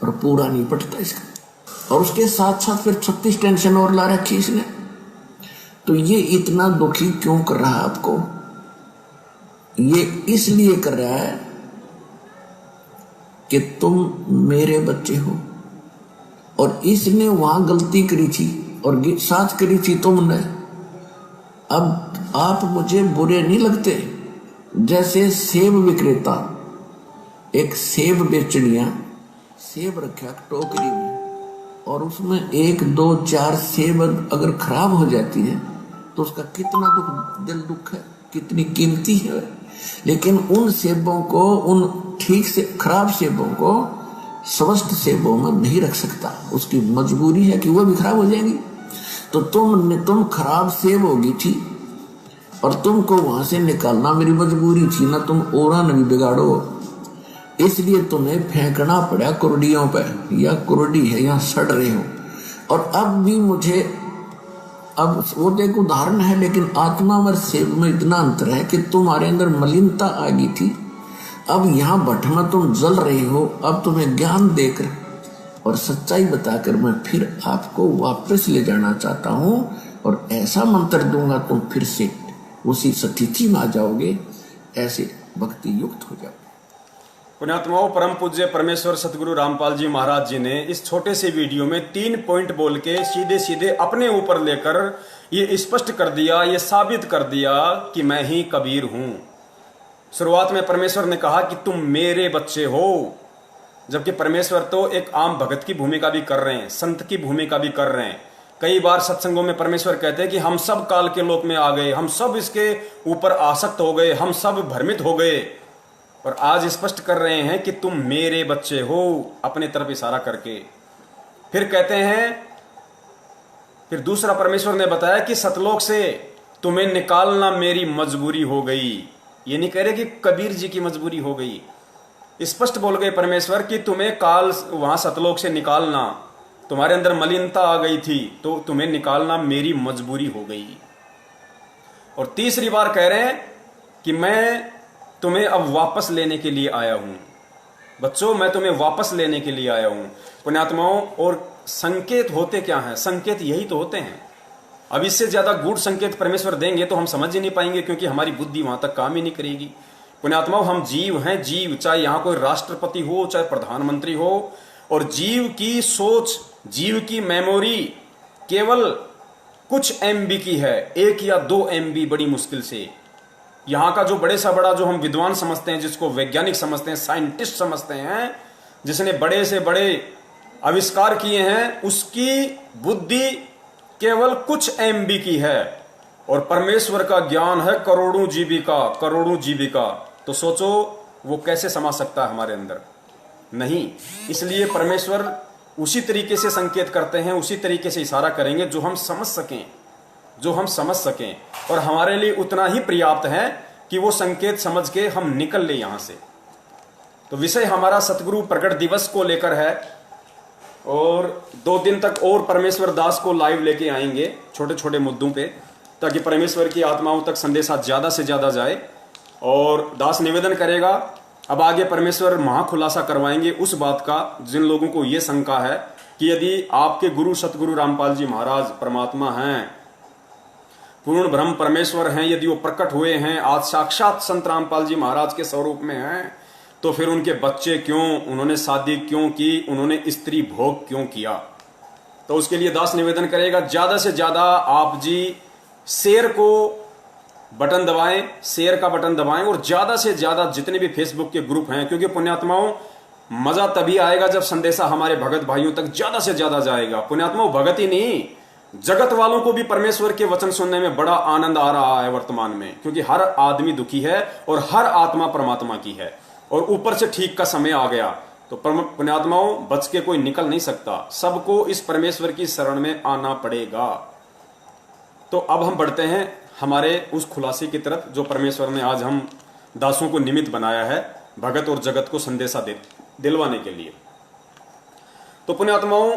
और पूरा नहीं पटता इसका, और उसके साथ साथ फिर 36 टेंशन और ला रखी इसने। तो ये इतना दुखी क्यों कर रहा है आपको? ये इसलिए कर रहा है कि तुम मेरे बच्चे हो, और इसने वहां गलती करी थी और साथ करी थी तुमने। अब आप मुझे बुरे नहीं लगते? जैसे सेब विक्रेता एक सेब बेचनिया सेब रखा टोकरी में, और उसमें 1 2 4 सेब अगर खराब हो जाती है तो उसका कितना दिल दुख है, कितनी कीमती है। लेकिन उन सेबों को, उन ठीक से खराब सेबों को स्वस्थ सेबों में नहीं रख सकता, उसकी मजबूरी है कि वो भी खराब हो जाएंगी। तो तुम खराब सेब होगी थी और तुमको वहां से निकालना मेरी मजबूरी थी ना, तुम औरा न भी बिगाड़ो, इसलिए तुम्हें फेंकना पड़ा कुर्डियों पे। या कुर्डी है, यहाँ सड़ रहे हो। और अब भी मुझे, अब वो तो एक उदाहरण है, लेकिन आत्मा और सेब में इतना अंतर है कि तुम्हारे अंदर मलिनता आ गई थी, अब यहाँ भट्ट में तुम जल रहे हो। अब तुम्हें ज्ञान देकर और सच्चाई बताकर मैं फिर आपको वापस ले जाना चाहता हूँ, और ऐसा मंत्र दूंगा तुम फिर से उसी स्थिति में आ जाओगे, ऐसे भक्ति युक्त हो जाओगे। पुण्यात्माओं, परम पूज्य परमेश्वर सतगुरु रामपाल जी महाराज जी ने इस छोटे से वीडियो में 3 पॉइंट बोल के सीधे सीधे अपने ऊपर लेकर ये स्पष्ट कर दिया, ये साबित कर दिया कि मैं ही कबीर हूं। शुरुआत में परमेश्वर ने कहा कि तुम मेरे बच्चे हो, जबकि परमेश्वर तो एक आम भगत की भूमिका भी कर रहे हैं, संत की भूमिका भी कर रहे हैं। कई बार सत्संगों में परमेश्वर कहते हैं कि हम सब काल के लोक में आ गए, हम सब इसके ऊपर आसक्त हो गए, हम सब भ्रमित हो गए। और आज स्पष्ट कर रहे हैं कि तुम मेरे बच्चे हो, अपने तरफ इशारा करके। फिर कहते हैं, फिर दूसरा परमेश्वर ने बताया कि सतलोक से तुम्हें निकालना मेरी मजबूरी हो गई। ये नहीं कह रहे कि कबीर जी की मजबूरी हो गई, स्पष्ट बोल गए परमेश्वर कि तुम्हें काल वहां सतलोक से निकालना, तुम्हारे अंदर मलिनता आ गई थी तो तुम्हें निकालना मेरी मजबूरी हो गई। और तीसरी बार कह रहे हैं कि मैं तुम्हें अब वापस लेने के लिए आया हूं। बच्चों, मैं तुम्हें वापस लेने के लिए आया हूं। पुण्यात्माओं, और संकेत होते क्या हैं? संकेत यही तो होते हैं। अब इससे ज्यादा गूढ़ संकेत परमेश्वर देंगे तो हम समझ ही नहीं पाएंगे, क्योंकि हमारी बुद्धि वहां तक काम ही नहीं करेगी। पुण्यात्माओं, हम जीव हैं, जीव, चाहे यहां कोई राष्ट्रपति हो, चाहे प्रधानमंत्री हो, और जीव की सोच, जीव की मेमोरी केवल कुछ MB की है, 1 या 2 MB बड़ी मुश्किल से। यहां का जो बड़े सा बड़ा, जो हम विद्वान समझते हैं, जिसको वैज्ञानिक समझते हैं, साइंटिस्ट समझते हैं, जिसने बड़े से बड़े आविष्कार किए हैं, उसकी बुद्धि केवल कुछ MB की है। और परमेश्वर का ज्ञान है करोड़ों जीबी का, करोड़ों जीबी का। तो सोचो वो कैसे समा सकता है हमारे अंदर? नहीं। इसलिए परमेश्वर उसी तरीके से संकेत करते हैं, उसी तरीके से इशारा करेंगे जो हम समझ सकें, जो हम समझ सकें। और हमारे लिए उतना ही पर्याप्त है कि वो संकेत समझ के हम निकल ले यहां से। तो विषय हमारा सतगुरु प्रकट दिवस को लेकर है, और 2 दिन तक और परमेश्वर दास को लाइव लेके आएंगे छोटे छोटे मुद्दों पे, ताकि परमेश्वर की आत्माओं तक संदेशा ज्यादा से ज्यादा जाए। और दास निवेदन करेगा, अब आगे परमेश्वर महाखुलासा करवाएंगे उस बात का जिन लोगों को यह शंका है कि यदि आपके गुरु सतगुरु रामपाल जी महाराज परमात्मा हैं, पूर्ण ब्रह्म परमेश्वर हैं, यदि वो प्रकट हुए हैं, आज साक्षात संत रामपाल जी महाराज के स्वरूप में हैं, तो फिर उनके बच्चे क्यों, उन्होंने शादी क्यों की, उन्होंने स्त्री भोग क्यों किया? तो उसके लिए दास निवेदन करेगा, ज्यादा से ज्यादा आप जी शेयर को बटन दबाएं, शेयर का बटन दबाएं, और ज्यादा से ज्यादा जितने भी फेसबुक के ग्रुप हैं, क्योंकि पुण्यात्माओं मजा तभी आएगा जब संदेशा हमारे भगत भाइयों तक ज्यादा से ज्यादा जाएगा। पुण्यात्माओं, भगत ही नहीं, जगत वालों को भी परमेश्वर के वचन सुनने में बड़ा आनंद आ रहा है वर्तमान में, क्योंकि हर आदमी दुखी है और हर आत्मा परमात्मा की है, और ऊपर से ठीक का समय आ गया। तो पुण्यात्माओं, बच के कोई निकल नहीं सकता, सबको इस परमेश्वर की शरण में आना पड़ेगा। तो अब हम बढ़ते हैं हमारे उस खुलासे की तरफ जो परमेश्वर ने आज हम दासों को निमित्त बनाया है भगत और जगत को संदेशा दिलवाने के लिए। तो पुण्यात्माओं,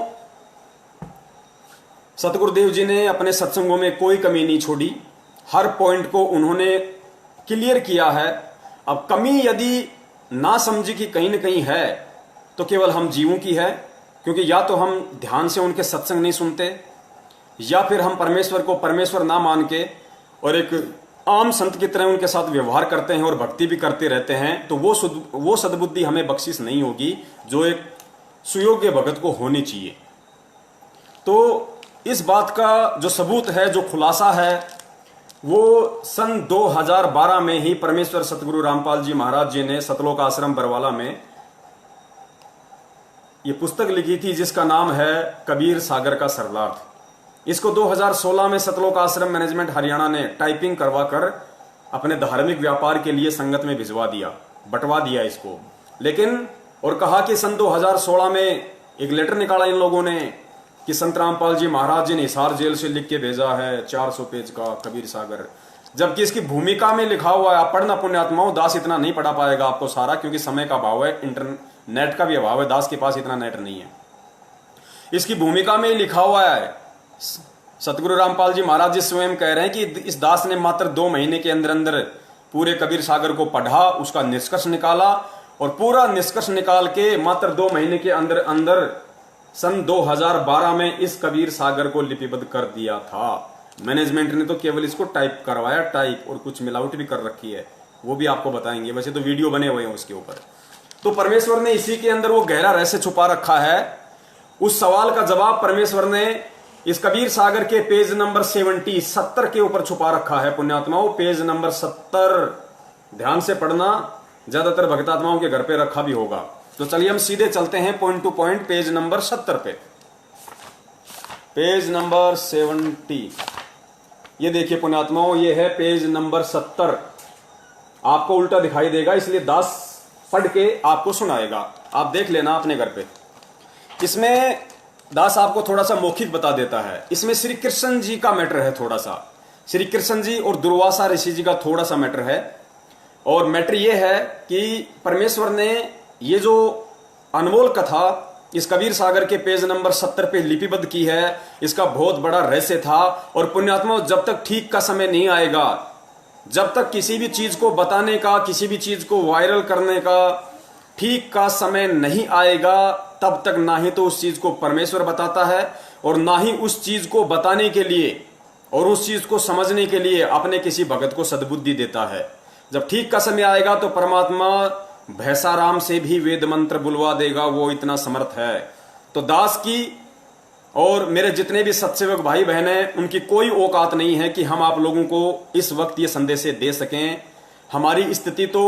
सतगुरुदेव जी ने अपने सत्संगों में कोई कमी नहीं छोड़ी, हर पॉइंट को उन्होंने क्लियर किया है। अब कमी यदि ना समझी कि कहीं ना कहीं है तो केवल हम जीवों की है, क्योंकि या तो हम ध्यान से उनके सत्संग नहीं सुनते, या फिर हम परमेश्वर को परमेश्वर ना मान के और एक आम संत की तरह उनके साथ व्यवहार करते हैं और भक्ति भी करते रहते हैं, तो वो सद्बुद्धि हमें बख्शिश नहीं होगी जो एक सुयोग्य भगत को होनी चाहिए। तो इस बात का जो सबूत है, जो खुलासा है, वो सन 2012 में ही परमेश्वर सतगुरु रामपाल जी महाराज जी ने सतलोक आश्रम बरवाला में ये पुस्तक लिखी थी जिसका नाम है कबीर सागर का सरलार्थ। इसको 2016 में सतलोक आश्रम मैनेजमेंट हरियाणा ने टाइपिंग करवा कर अपने धार्मिक व्यापार के लिए संगत में भिजवा दिया, बंटवा दिया इसको। लेकिन और कहा कि सन 2016 में एक लेटर निकाला इन लोगों ने कि संत रामपाल जी महाराज जी ने हिसार जेल से लिख के भेजा है 400 पेज का कबीर सागर, जबकि इसकी भूमिका में लिखा हुआ है, आप पढ़ना पुण्यात्माओं, दास इतना नहीं पढ़ा पाएगा आपको सारा, क्योंकि समय का अभाव है, इंटरनेट का भी अभाव है, दास के पास इतना नेट नहीं है। इसकी भूमिका में लिखा हुआ है, सतगुरु रामपाल जी महाराज जी स्वयं कह रहे हैं कि इस दास ने मात्र 2 महीने के अंदर अंदर पूरे कबीर सागर को पढ़ा, उसका निष्कर्ष निकाला, और पूरा निष्कर्ष निकाल के मात्र 2 महीने के अंदर अंदर सन 2012 में इस कबीर सागर को लिपिबद्ध कर दिया था। मैनेजमेंट ने तो केवल इसको टाइप करवाया, टाइप, और कुछ मिलावट भी कर रखी है, वो भी आपको बताएंगे, वैसे तो वीडियो बने हुए हैं उसके ऊपर। तो परमेश्वर ने इसी के अंदर वो गहरा रहस्य छुपा रखा है। उस सवाल का जवाब परमेश्वर ने इस कबीर सागर के पेज नंबर 70 के ऊपर छुपा रखा है पुण्यात्माओं। पेज नंबर 70 ध्यान से पढ़ना, ज्यादातर भक्तात्माओं के घर पे रखा भी होगा। तो चलिए हम सीधे चलते हैं point two point page number 70 पे। पेज नंबर 70, ये देखिए पुण्यात्माओं, ये है पेज नंबर 70। आपको उल्टा दिखाई देगा, इसलिए दास पढ़ के आपको सुनाएगा, आप देख लेना अपने घर पे। इसमें दास आपको थोड़ा सा मौखिक बता देता है। इसमें श्री कृष्ण जी का मैटर है, थोड़ा सा श्री कृष्ण जी और दुर्वासा ऋषि जी का थोड़ा सा मैटर है। और मैटर ये है कि परमेश्वर ने ये जो अनमोल कथा इस कबीर सागर के पेज नंबर 70 पे लिपिबद्ध की है, इसका बहुत बड़ा रहस्य था। और पुण्यात्मा, जब तक ठीक का समय नहीं आएगा, जब तक किसी भी चीज को बताने का, किसी भी चीज को वायरल करने का ठीक का समय नहीं आएगा, तब तक ना ही तो उस चीज को परमेश्वर बताता है और ना ही उस चीज को बताने के लिए और उस चीज को समझने के लिए अपने किसी भगत को सद्बुद्धि देता है। जब ठीक का समय आएगा तो परमात्मा भैसाराम से भी वेद मंत्र बुलवा देगा, वो इतना समर्थ है। तो दास की और मेरे जितने भी सत्सेवक भाई बहन हैं, उनकी कोई औकात नहीं है कि हम आप लोगों को इस वक्त ये संदेश दे सकें। हमारी स्थिति तो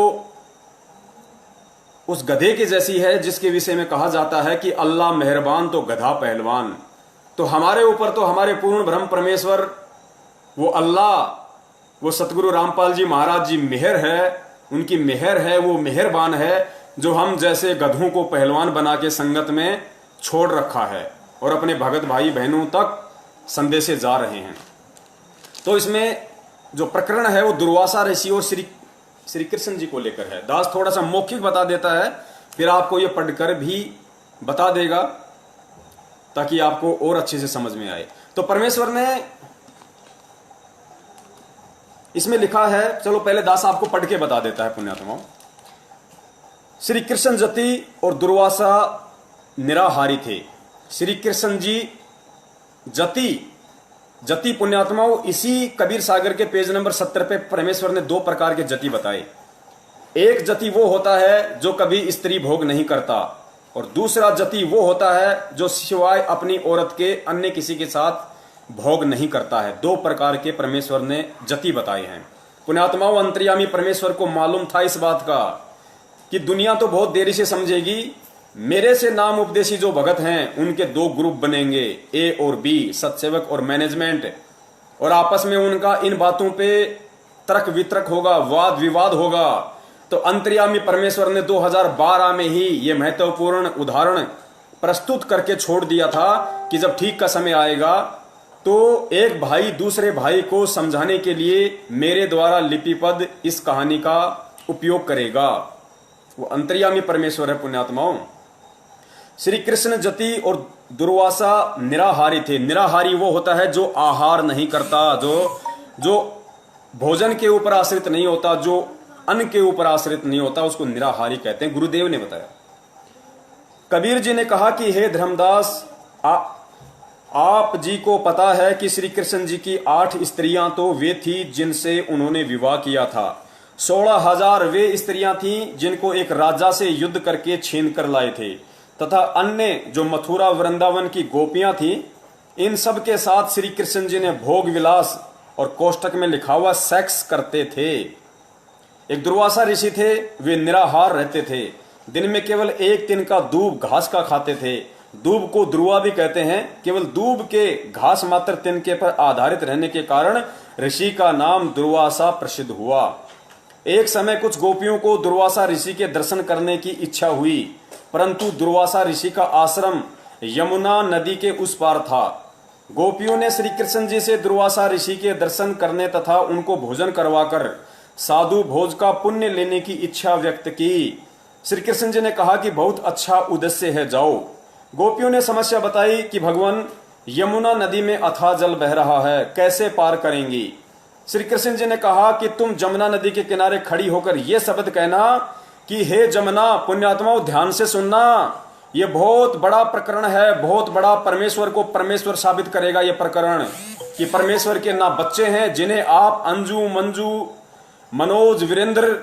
उस गधे की जैसी है जिसके विषय में कहा जाता है कि अल्लाह मेहरबान तो गधा पहलवान। तो हमारे ऊपर तो हमारे पूर्ण ब्रह्म परमेश्वर, वो अल्लाह, वो सतगुरु रामपाल जी महाराज जी मेहर है, उनकी मेहर है, वो मेहरबान है, जो हम जैसे गधों को पहलवान बना के संगत में छोड़ रखा है और अपने भगत भाई बहनों तक संदेशे जा रहे हैं। तो इसमें जो प्रकरण है वो दुर्वासा ऋषि और श्री कृष्ण जी को लेकर है। दास थोड़ा सा मौखिक बता देता है, फिर आपको ये पढ़कर भी बता देगा ताकि आपको और अच्छे से समझ में आए। तो परमेश्वर ने इसमें लिखा है, चलो पहले दास आपको पढ़ के बता देता है पुण्यात्माओं। श्री कृष्ण जति और दुर्वासा निराहारी थे। श्री कृष्ण जी जति पुण्यात्माओं, इसी कबीर सागर के पेज नंबर 70 पे परमेश्वर ने 2 प्रकार के जति बताए। एक जति वो होता है जो कभी स्त्री भोग नहीं करता, और दूसरा जति वो होता है जो सिवाय अपनी औरत के अन्य किसी के साथ भोग नहीं करता है। 2 प्रकार के परमेश्वर ने जति बताए हैं। पुण्यात्माओं, अंतर्यामी परमेश्वर को मालूम था इस बात का कि दुनिया तो बहुत देरी से समझेगी, मेरे से नाम उपदेशी जो भगत हैं उनके 2 ग्रुप बनेंगे, ए और बी, सत्सेवक और मैनेजमेंट, और आपस में उनका इन बातों पे तर्क वितर्क होगा, वाद विवाद होगा। तो अंतर्यामी परमेश्वर ने 2012 में ही ये महत्वपूर्ण उदाहरण प्रस्तुत करके छोड़ दिया था कि जब ठीक का समय आएगा तो एक भाई दूसरे भाई को समझाने के लिए मेरे द्वारा लिपिबद्ध इस कहानी का उपयोग करेगा। वो अंतर्यामी परमेश्वर है पुण्यात्माओं। श्री कृष्ण जति और दुर्वासा निराहारी थे। निराहारी वो होता है जो आहार नहीं करता, जो भोजन के ऊपर आश्रित नहीं होता, जो अन्न के ऊपर आश्रित नहीं होता, उसको निराहारी कहते हैं, गुरुदेव ने बताया। कबीर जी ने कहा कि हे धर्मदास, आप जी को पता है कि श्री कृष्ण जी की 8 स्त्रियां तो वे थी जिनसे उन्होंने विवाह किया था। 16,000 वे स्त्रियां थीं जिनको एक राजा से युद्ध करके छीन कर लाए थे, तथा अन्य जो मथुरा वृंदावन की गोपियां थीं, इन सब के साथ श्री कृष्ण जी ने भोग विलास और कोष्टक में लिखा हुआ सेक्स करते थे। एक दुर्वासा ऋषि थे, वे निराहार रहते थे, दिन में केवल 1 तिनका दूब घास का खाते थे। दूब को ध्रुवा भी कहते हैं। केवल दूब के घास मात्र तिनके पर आधारित रहने के कारण ऋषि का नाम दुर्वासा प्रसिद्ध हुआ। एक समय कुछ गोपियों को दुर्वासा ऋषि के दर्शन करने की इच्छा हुई, परंतु दुर्वासा ऋषि का आश्रम यमुना नदी के उस पार था। गोपियों ने श्री कृष्ण जी से दुर्वासा ऋषि के दर्शन करने तथा उनको भोजन करवाकर साधु भोज का पुण्य लेने की इच्छा व्यक्त की। श्री कृष्ण जी ने कहा कि बहुत अच्छा उद्देश्य है, जाओ। गोपियों ने समस्या बताई कि भगवान, यमुना नदी में अथाह जल बह रहा है, कैसे पार करेंगी। श्री कृष्ण जी ने कहा कि तुम जमुना नदी के किनारे खड़ी होकर यह शब्द कहना कि हे जमुना, पुण्यात्माओं ध्यान से सुनना, ये बहुत बड़ा प्रकरण है, बहुत बड़ा, परमेश्वर को परमेश्वर साबित करेगा ये प्रकरण, कि परमेश्वर के ना बच्चे हैं जिन्हें आप अंजू, मंजू, मनोज, वीरेंद्र,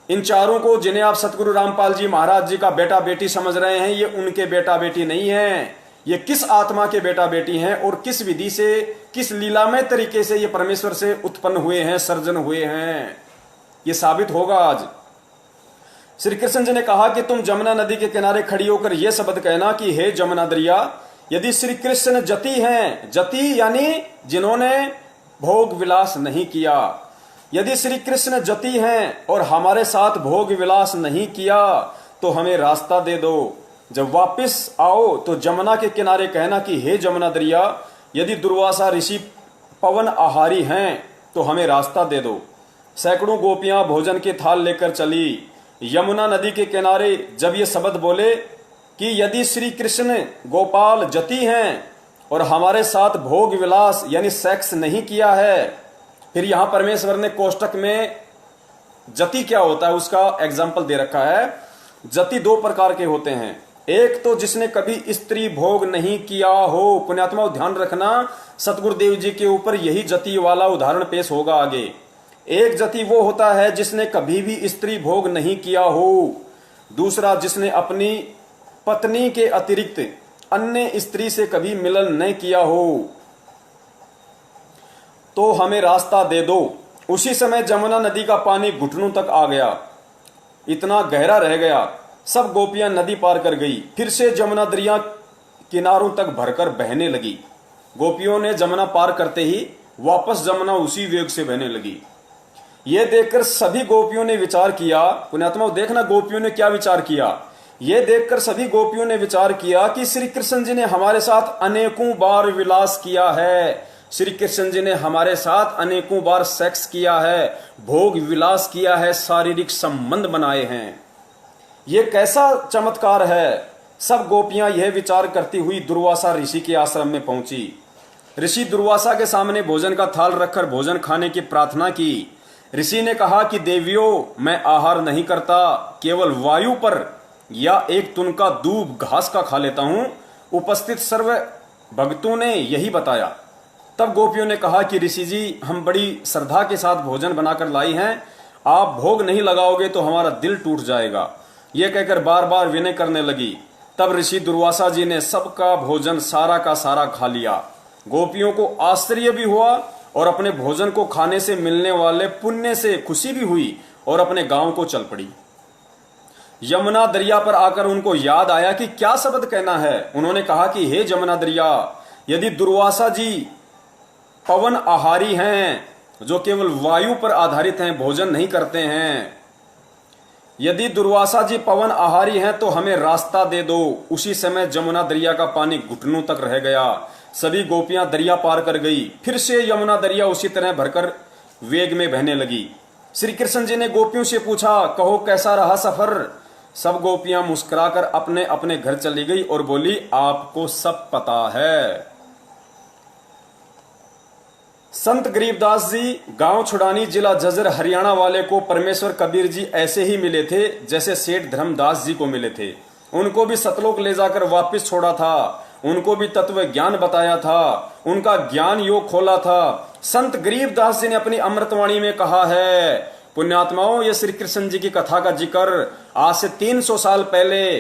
इन चारों को जिन्हें आप सतगुरु रामपाल जी महाराज जी का बेटा बेटी समझ रहे हैं, ये उनके बेटा बेटी नहीं है। ये किस आत्मा के बेटा बेटी हैं और किस विधि से, किस लीलामय तरीके से ये परमेश्वर से उत्पन्न हुए हैं, सर्जन हुए हैं, ये साबित होगा आज। श्री कृष्ण जी ने कहा कि तुम जमुना नदी के किनारे खड़ी होकर यह शब्द कहना कि हे जमुना दरिया, यदि श्री कृष्ण जति हैं, जति यानी जिन्होंने भोग विलास नहीं किया, यदि श्री कृष्ण जति हैं और हमारे साथ भोग विलास नहीं किया तो हमें रास्ता दे दो। जब वापस आओ तो जमुना के किनारे कहना कि हे जमुना दरिया, यदि दुर्वासा ऋषि पवन आहारी हैं तो हमें रास्ता दे दो। सैकड़ों गोपियां भोजन के थाल लेकर चली। यमुना नदी के किनारे जब ये शब्द बोले कि यदि श्री कृष्ण गोपाल जति हैं और हमारे साथ भोग विलास यानी सेक्स नहीं किया है, फिर यहां परमेश्वर ने कोष्टक में जति क्या होता है उसका एग्जाम्पल दे रखा है। जति 2 प्रकार के होते हैं, एक तो जिसने कभी स्त्री भोग नहीं किया हो। पुण्यात्माओं ध्यान रखना, सतगुरुदेव जी के ऊपर यही जति वाला उदाहरण पेश होगा आगे। एक जति वो होता है जिसने कभी भी स्त्री भोग नहीं किया हो, दूसरा जिसने अपनी पत्नी के अतिरिक्त अन्य स्त्री से कभी मिलन नहीं किया हो। तो हमें रास्ता दे दो। उसी समय जमुना नदी का पानी घुटनों तक आ गया, इतना गहरा रह गया। सब गोपियां नदी पार कर गई। फिर से जमुना दरिया किनारों तक भरकर बहने लगी। गोपियों ने जमुना पार करते ही वापस जमुना उसी वेग से बहने लगी। यह देखकर सभी गोपियों ने विचार किया, पुण्यात्माओं देखना गोपियों ने क्या विचार किया। यह देखकर सभी गोपियों ने विचार किया कि श्री कृष्ण जी ने हमारे साथ अनेकों बार विलास किया है, श्री कृष्ण जी ने हमारे साथ अनेकों बार सेक्स किया है, भोग विलास किया है, शारीरिक संबंध बनाए हैं। यह कैसा चमत्कार है। सब गोपियां यह विचार करती हुई दुर्वासा ऋषि के आश्रम में पहुंची। ऋषि दुर्वासा के सामने भोजन का थाल रखकर भोजन खाने की प्रार्थना की। ऋषि ने कहा कि देवियों, मैं आहार नहीं करता, केवल वायु पर या एक तुनका दूब घास का खा लेता हूं। उपस्थित सर्व भक्तों ने यही बताया। तब गोपियों ने कहा कि ऋषि जी, हम बड़ी श्रद्धा के साथ भोजन बनाकर लाई हैं, आप भोग नहीं लगाओगे तो हमारा दिल टूट जाएगा। यह कहकर बार बार विनय करने लगी। तब ऋषि दुर्वासा जी ने सबका भोजन सारा का सारा खा लिया। गोपियों को आश्चर्य भी हुआ और अपने भोजन को खाने से मिलने वाले पुण्य से खुशी भी हुई और अपने गांव को चल पड़ी। यमुना दरिया पर आकर उनको याद आया कि क्या शब्द कहना है। उन्होंने कहा कि हे यमुना दरिया, यदि दुर्वासा जी पवन आहारी हैं, जो केवल वायु पर आधारित हैं, भोजन नहीं करते हैं, यदि दुर्वासा जी पवन आहारी हैं तो हमें रास्ता दे दो। उसी समय जमुना दरिया का पानी घुटनों तक रह गया। सभी गोपियां दरिया पार कर गई। फिर से यमुना दरिया उसी तरह भरकर वेग में बहने लगी। श्री कृष्ण जी ने गोपियों से पूछा, कहो कैसा रहा सफर। सब गोपियां मुस्कुराकर अपने अपने घर चली गई और बोली, आपको सब पता है। संत गरीबदास जी गांव छुड़ानी जिला जजर हरियाणा वाले को परमेश्वर कबीर जी ऐसे ही मिले थे जैसे सेठ धर्मदास जी को मिले थे। उनको भी सतलोक ले जाकर वापस छोड़ा था, उनको भी तत्व ज्ञान बताया था, उनका ज्ञान योग खोला था। संत गरीबदास जी ने अपनी अमृतवाणी में कहा है, पुण्यात्माओं, ये श्री कृष्ण जी की कथा का जिक्र आज से 300 साल पहले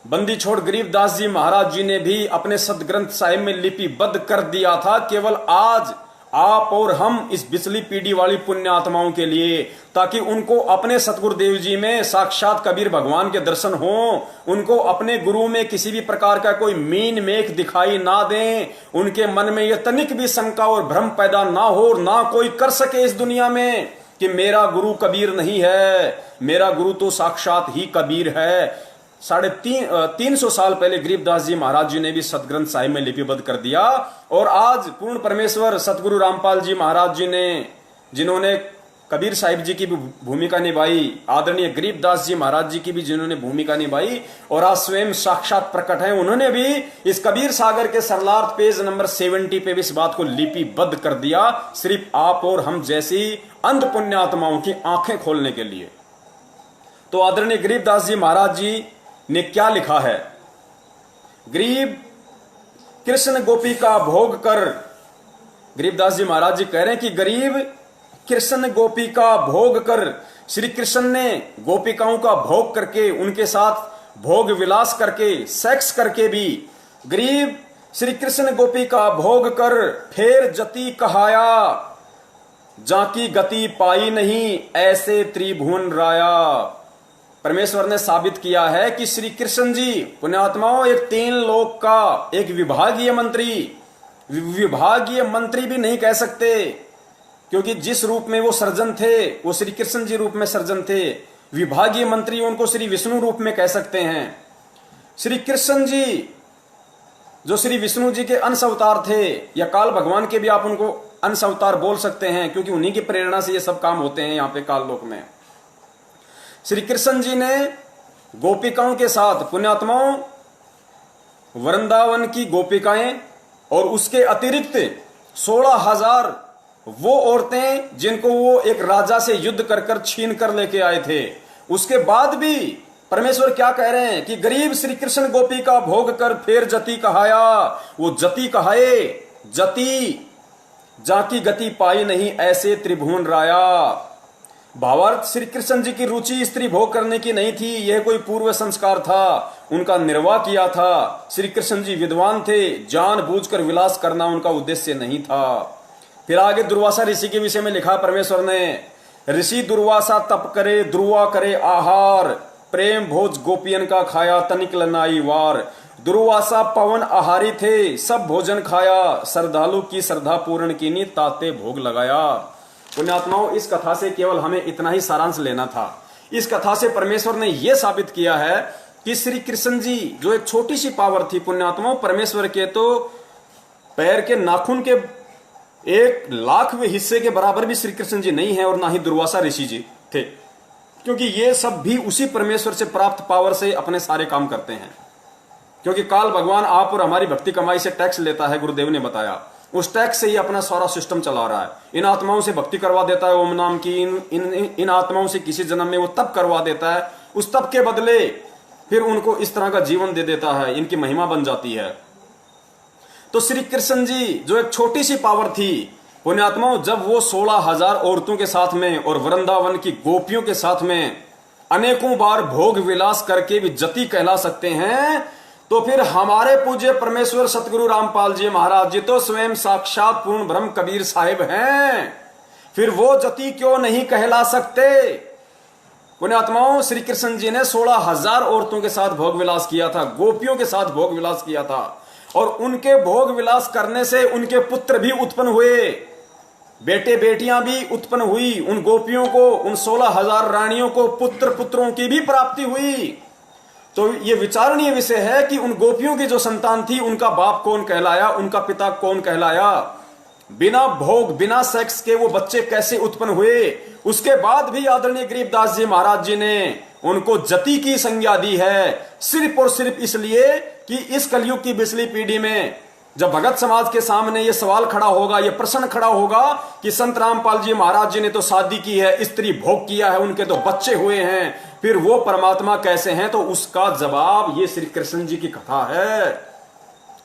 बंदी छोड़ गरीबदास जी महाराज जी ने भी अपने सदग्रंथ साहिब में लिपिबद्ध कर दिया था। केवल आज आप और हम इस बिचली पीढ़ी वाली पुण्यात्माओं के लिए, ताकि उनको अपने सतगुरुदेव जी में साक्षात कबीर भगवान के दर्शन हो, उनको अपने गुरु में किसी भी प्रकार का कोई मीन मेख दिखाई ना दें, उनके मन में यह तनिक भी शंका और भ्रम पैदा ना हो, ना कोई कर सके इस दुनिया में कि मेरा गुरु कबीर नहीं है, मेरा गुरु तो साक्षात ही कबीर है। 350 साल पहले गरीबदास जी महाराज जी ने भी सतग्रंथ साहिब में लिपिबद्ध कर दिया। और आज पूर्ण परमेश्वर सतगुरु रामपाल जी महाराज जी ने, जिन्होंने कबीर साहिब जी की भी भूमिका निभाई, आदरणीय गरीबदास जी महाराज जी की भी जिन्होंने भूमिका निभाई, और आज स्वयं साक्षात प्रकट है, उन्होंने भी इस कबीर सागर के सरलार्थ पेज नंबर 70 पे भी इस बात को लिपिबद्ध कर दिया, सिर्फ आप और हम जैसी अंध पुण्यात्माओं की आंखें खोलने के लिए। तो आदरणीय गरीबदास जी महाराज जी ने क्या लिखा है? गरीब कृष्ण गोपी का भोग कर, गरीबदास जी महाराज जी कह रहे हैं कि गरीब कृष्ण गोपी का भोग कर, श्री कृष्ण ने गोपिकाओं का भोग करके, उनके साथ भोग विलास करके, सेक्स करके भी, गरीब श्री कृष्ण गोपी का भोग कर फेर जति कहाया, जाकी गति पाई नहीं ऐसे त्रिभुवन राया। परमेश्वर ने साबित किया है कि श्री कृष्ण जी पुण्यात्माओं एक 3 लोक का एक विभागीय मंत्री भी नहीं कह सकते, क्योंकि जिस रूप में वो सर्जन थे वो श्री कृष्ण जी रूप में सर्जन थे। विभागीय मंत्री उनको श्री विष्णु रूप में कह सकते हैं। श्री कृष्ण जी जो श्री विष्णु जी के अंश अवतार थे, या काल भगवान के भी आप उनको अंश अवतार बोल सकते हैं, क्योंकि उन्हीं की प्रेरणा से ये सब काम होते हैं यहाँ पे काल लोक में। श्री कृष्ण जी ने गोपिकाओं के साथ, पुण्यात्माओं, वृंदावन की गोपिकाएं और उसके अतिरिक्त 16,000 वो औरतें जिनको वो एक राजा से युद्ध कर कर छीन कर लेके आए थे, उसके बाद भी परमेश्वर क्या कह रहे हैं कि गरीब श्री कृष्ण गोपी का भोग कर फेर जति कहाया। वो जति कहाए, जति जाकी गति पाई नहीं ऐसे त्रिभुवन राया। भावार्थ, श्री कृष्ण जी की रुचि स्त्री भोग करने की नहीं थी, यह कोई पूर्व संस्कार था, उनका निर्वाह किया था। श्री कृष्ण जी विद्वान थे, जानबूझकर विलास करना उनका उद्देश्य नहीं था। फिर आगे दुर्वासा ऋषि के विषय में लिखा परमेश्वर ने, ऋषि दुर्वासा तप करे, दुर्वा करे आहार, प्रेम भोज गोपियन का खाया तनिक लनाई वार। दुर्वासा पवन आहारी थे, सब भोजन खाया, श्रद्धालु की श्रद्धा पूर्ण कीनी, ताते भोग लगाया। पुण्यात्माओं, इस कथा से केवल हमें इतना ही सारांश लेना था। इस कथा से परमेश्वर ने यह साबित किया है कि श्री कृष्ण जी जो एक छोटी सी पावर थी, पुण्यात्माओं, परमेश्वर के तो पैर के नाखून के 1,00,000वें हिस्से के बराबर भी श्री कृष्ण जी नहीं है, और ना ही दुर्वासा ऋषि जी थे, क्योंकि ये सब भी उसी परमेश्वर से प्राप्त पावर से अपने सारे काम करते हैं। क्योंकि काल भगवान आप और हमारी भक्ति कमाई से टैक्स लेता है, गुरुदेव ने बताया, उस टैक्स से ही अपना सारा सिस्टम चला रहा है। इन आत्माओं से भक्ति करवा देता है ओम नाम की, इन आत्माओं से किसी जन्म में वो तप करवा देता है, उस तप के बदले फिर उनको इस तरह का जीवन दे देता है, इनकी महिमा बन जाती है। तो श्री कृष्ण जी जो एक छोटी सी पावर थी, पुण्यात्माओं, जब वो 16,000 औरतों के साथ में और वृंदावन की गोपियों के साथ में अनेकों बार भोग विलास करके भी जति कहला सकते हैं, तो फिर हमारे पूज्य परमेश्वर सतगुरु रामपाल जी महाराज जी तो स्वयं साक्षात पूर्ण ब्रह्म कबीर साहिब हैं, फिर वो जति क्यों नहीं कहला सकते? पुण्यात्माओं, श्री कृष्ण जी ने 16,000 औरतों के साथ भोग विलास किया था, गोपियों के साथ भोग विलास किया था, और उनके भोग विलास करने से उनके पुत्र भी उत्पन्न हुए, बेटे बेटियां भी उत्पन्न हुई, उन गोपियों को, उन 16,000 रानियों को पुत्र पुत्रों की भी प्राप्ति हुई। तो ये विचारणीय विषय है कि उन गोपियों की जो संतान थी, उनका बाप कौन कहलाया, उनका पिता कौन कहलाया, बिना भोग बिना सेक्स के वो बच्चे कैसे उत्पन्न हुए। उसके बाद भी आदरणीय गरीबदास जी महाराज जी ने उनको जति की संज्ञा दी है, सिर्फ और सिर्फ इसलिए कि इस कलयुग की बिचली पीढ़ी में जब भगत समाज के सामने ये सवाल खड़ा होगा, ये प्रश्न खड़ा होगा कि संत रामपाल जी महाराज जी ने तो शादी की है, स्त्री भोग किया है, उनके तो बच्चे हुए हैं, फिर वो परमात्मा कैसे हैं? तो उसका जवाब ये श्री कृष्ण जी की कथा है।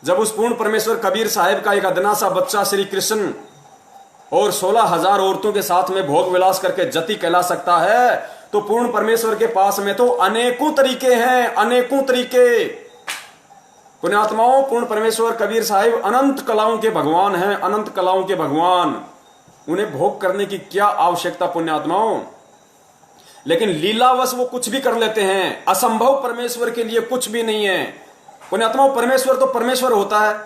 जब उस पूर्ण परमेश्वर कबीर साहिब का एक अदना सा बच्चा श्री कृष्ण और 16,000 औरतों के साथ में भोग विलास करके जति कहला सकता है, तो पूर्ण परमेश्वर के पास में तो अनेकों तरीके हैं, अनेकों तरीके। पुण्यात्माओं, पूर्ण परमेश्वर कबीर साहिब अनंत कलाओं के भगवान हैं, अनंत कलाओं के भगवान। उन्हें भोग करने की क्या आवश्यकता पुण्यात्माओं? लेकिन लीलावश वो कुछ भी कर लेते हैं। असंभव परमेश्वर के लिए कुछ भी नहीं है पुण्यात्माओं। परमेश्वर तो परमेश्वर होता है,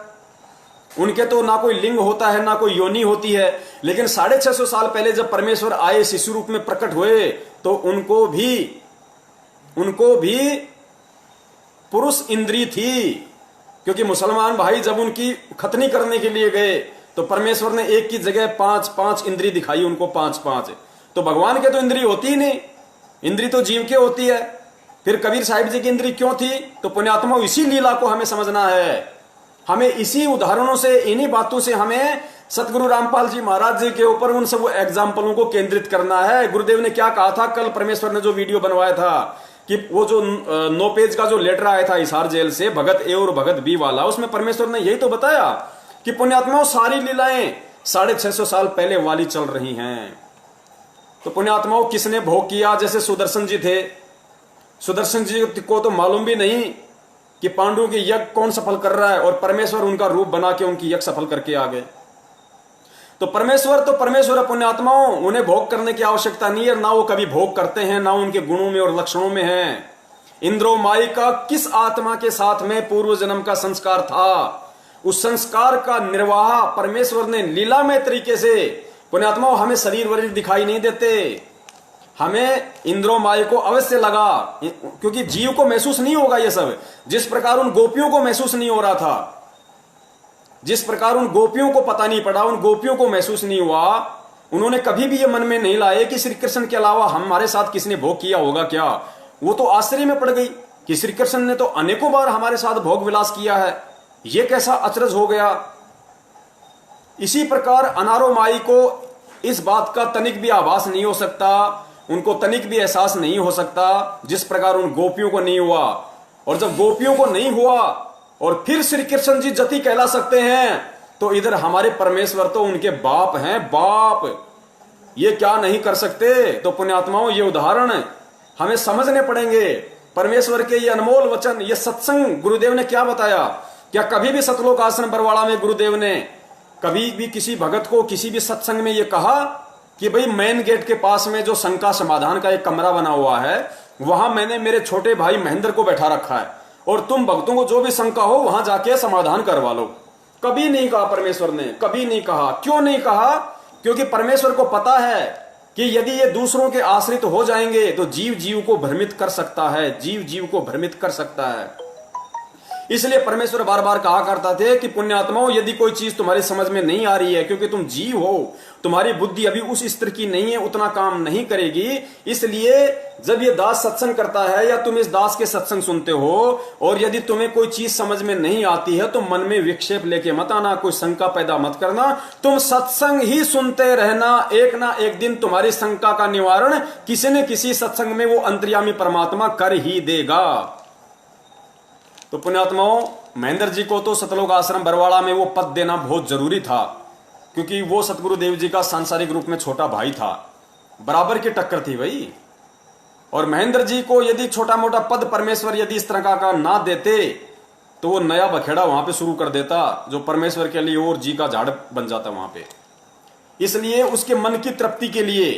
उनके तो ना कोई लिंग होता है, ना कोई योनि होती है। लेकिन 650 साल पहले जब परमेश्वर आए, शिशु रूप में प्रकट हुए, तो उनको भी पुरुष इंद्री थी। क्योंकि मुसलमान भाई जब उनकी खतनी करने के लिए गए, तो परमेश्वर ने एक की जगह 5-5 इंद्री दिखाई उनको, 5-5। तो भगवान के तो इंद्री होती ही नहीं, इंद्री तो जीव के होती है। फिर कबीर साहिब जी की इंद्री क्यों थी? तो पुण्यात्मा इसी लीला को हमें समझना है। हमें इसी उदाहरणों से, इन्हीं बातों से हमें सतगुरु रामपाल जी महाराज जी के ऊपर उन सब एग्जाम्पलों को केंद्रित करना है। गुरुदेव ने क्या कहा था? कल परमेश्वर ने जो वीडियो बनवाया था कि वो जो 9 पेज का जो लेटर आया था हिसार जेल से, भगत ए और भगत बी वाला, उसमें परमेश्वर ने यही तो बताया कि पुण्यात्माओं सारी लीलाएं 650 साल पहले वाली चल रही हैं। तो पुण्यात्माओं किसने भोग किया? जैसे सुदर्शन जी थे, सुदर्शन जी को तो मालूम भी नहीं कि पांडवों के यज्ञ कौन सफल कर रहा है, और परमेश्वर उनका रूप बना के उनकी यज्ञ सफल करके आ गए। तो परमेश्वर है पुण्यात्माओं, उन्हें भोग करने की आवश्यकता नहीं है, ना वो कभी भोग करते हैं, ना उनके गुणों में और लक्षणों में है। इंद्रो माई का किस आत्मा के साथ में पूर्व जन्म का संस्कार था, उस संस्कार का निर्वाह परमेश्वर ने लीलामय तरीके से। पुण्यात्माओं हमें शरीर वरीर दिखाई नहीं देते, हमें इंद्रो माई को अवश्य लगा, क्योंकि जीव को महसूस नहीं होगा ये सब। जिस प्रकार उन गोपियों को महसूस नहीं हो रहा था, जिस प्रकार उन गोपियों को पता नहीं पड़ा, उन गोपियों को महसूस नहीं हुआ, उन्होंने कभी भी ये मन में नहीं लाए कि श्री कृष्ण के अलावा हमारे साथ किसने भोग किया होगा क्या। वो तो आश्चर्य में पड़ गई कि श्री कृष्ण ने तो अनेकों बार हमारे साथ भोग विलास किया है, ये कैसा अचरज हो गया। इसी प्रकार अनारो माई को इस बात का तनिक भी आभास नहीं हो सकता, उनको तनिक भी एहसास नहीं हो सकता, जिस प्रकार उन गोपियों को नहीं हुआ। और जब गोपियों को नहीं हुआ और फिर श्री कृष्ण जी जति कहला सकते हैं, तो इधर हमारे परमेश्वर तो उनके बाप हैं, बाप, ये क्या नहीं कर सकते। तो पुण्यात्माओं ये उदाहरण हमें समझने पड़ेंगे। परमेश्वर के ये अनमोल वचन, ये सत्संग गुरुदेव ने क्या बताया? क्या कभी भी सतलोक आश्रम बरवाड़ा में गुरुदेव ने कभी भी किसी भगत को किसी भी सत्संग में ये कहा कि भाई मेन गेट के पास में जो शंका समाधान का एक कमरा बना हुआ है, वहां मैंने मेरे छोटे भाई महेंद्र को बैठा रखा है, और तुम भक्तों को जो भी शंका हो वहां जाके समाधान करवा लो? कभी नहीं कहा परमेश्वर ने, कभी नहीं कहा। क्यों नहीं कहा? क्योंकि परमेश्वर को पता है कि यदि ये दूसरों के आश्रित हो जाएंगे तो जीव जीव को भ्रमित कर सकता है, जीव जीव को भ्रमित कर सकता है। इसलिए परमेश्वर बार बार कहा करता थे कि पुण्यात्माओं यदि कोई चीज तुम्हारी समझ में नहीं आ रही है, क्योंकि तुम जीव हो, तुम्हारी बुद्धि अभी उस स्तर की नहीं है, उतना काम नहीं करेगी। इसलिए जब ये दास सत्संग करता है या तुम इस दास के सत्संग सुनते हो, और यदि तुम्हें कोई चीज समझ में नहीं आती है, तो मन में विक्षेप लेके मत आना, कोई शंका पैदा मत करना, तुम सत्संग ही सुनते रहना। एक ना एक दिन तुम्हारी शंका का निवारण किसी न किसी सत्संग में वो अंतर्यामी परमात्मा कर ही देगा। तो पुण्यात्माओं महेंद्र जी को तो सतलोक आश्रम बरवाड़ा में वो पद देना बहुत जरूरी था, क्योंकि वो सतगुरु देव जी का सांसारिक रूप में छोटा भाई था, बराबर की टक्कर थी भाई। और महेंद्र जी को यदि छोटा मोटा पद परमेश्वर यदि इस तरह का ना देते, तो वो नया बखेड़ा वहां पे शुरू कर देता, जो परमेश्वर के लिए और जी का झाड़ बन जाता वहां पे। इसलिए उसके मन की तृप्ति के लिए,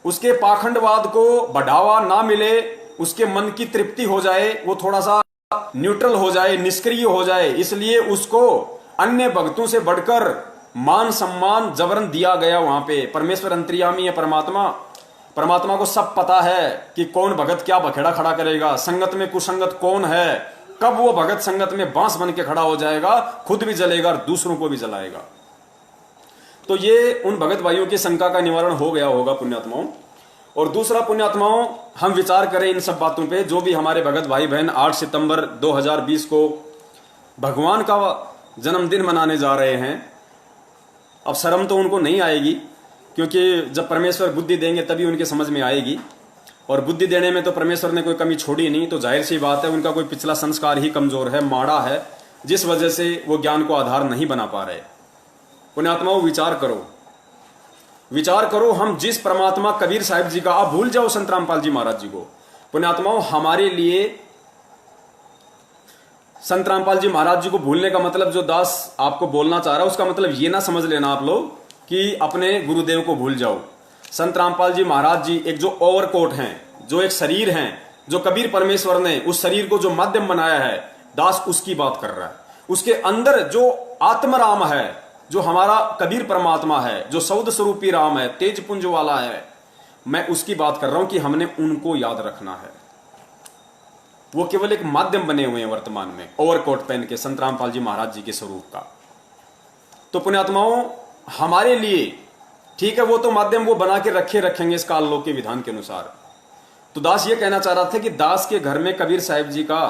उसके पाखंडवाद को बढ़ावा ना मिले, उसके मन की तृप्ति हो जाए, वो थोड़ा सा न्यूट्रल हो जाए, निष्क्रिय हो जाए, इसलिए उसको अन्य भक्तों से बढ़कर मान सम्मान जबरन दिया गया वहां पे। परमेश्वर अंतर्यामी है, परमात्मा को सब पता है कि कौन भगत क्या बखेड़ा खड़ा करेगा, संगत में कुसंगत कौन है, कब वो भगत संगत में बांस बन के खड़ा हो जाएगा, खुद भी जलेगा और दूसरों को भी जलाएगा। तो ये उन भगत भाइयों की शंका का निवारण हो गया होगा पुण्यात्माओं। और दूसरा पुण्यात्माओं, हम विचार करें इन सब बातों पे, जो भी हमारे भगत भाई बहन 8 सितंबर 2020 को भगवान का जन्मदिन मनाने जा रहे हैं। अब शर्म तो उनको नहीं आएगी, क्योंकि जब परमेश्वर बुद्धि देंगे तभी उनके समझ में आएगी, और बुद्धि देने में तो परमेश्वर ने कोई कमी छोड़ी नहीं। तो जाहिर सी बात है उनका कोई पिछला संस्कार ही कमजोर है, माड़ा है, जिस वजह से वो ज्ञान को आधार नहीं बना पा रहे। पुण्यात्माओं, विचार करो, विचार करो। हम जिस परमात्मा कबीर साहिब जी का, आप भूल जाओ संत रामपाल जी महाराज जी को। पुण्यात्माओं, हमारे लिए संत रामपाल जी महाराज जी को भूलने का मतलब, जो दास आपको बोलना चाह रहा है, उसका मतलब ये ना समझ लेना आप लोग कि अपने गुरुदेव को भूल जाओ। संत रामपाल जी महाराज जी एक जो ओवरकोट हैं, जो एक शरीर हैं, जो कबीर परमेश्वर ने उस शरीर को जो माध्यम बनाया है, दास उसकी बात कर रहा है। उसके अंदर जो आत्मराम है, जो हमारा कबीर परमात्मा है, जो सौद स्वरूपी राम है, तेज पुंज वाला है, मैं उसकी बात कर रहा हूं कि हमने उनको याद रखना है। वो केवल एक माध्यम बने हुए हैं वर्तमान में, ओवरकोट पहन के संत रामपाल जी महाराज जी के स्वरूप का। तो पुण्यात्माओं, हमारे लिए ठीक है, वो तो माध्यम वो बना के रखेंगे इस काल लोक के विधान के अनुसार। तो दास ये कहना चाह रहा था कि दास के घर में कबीर साहिब जी का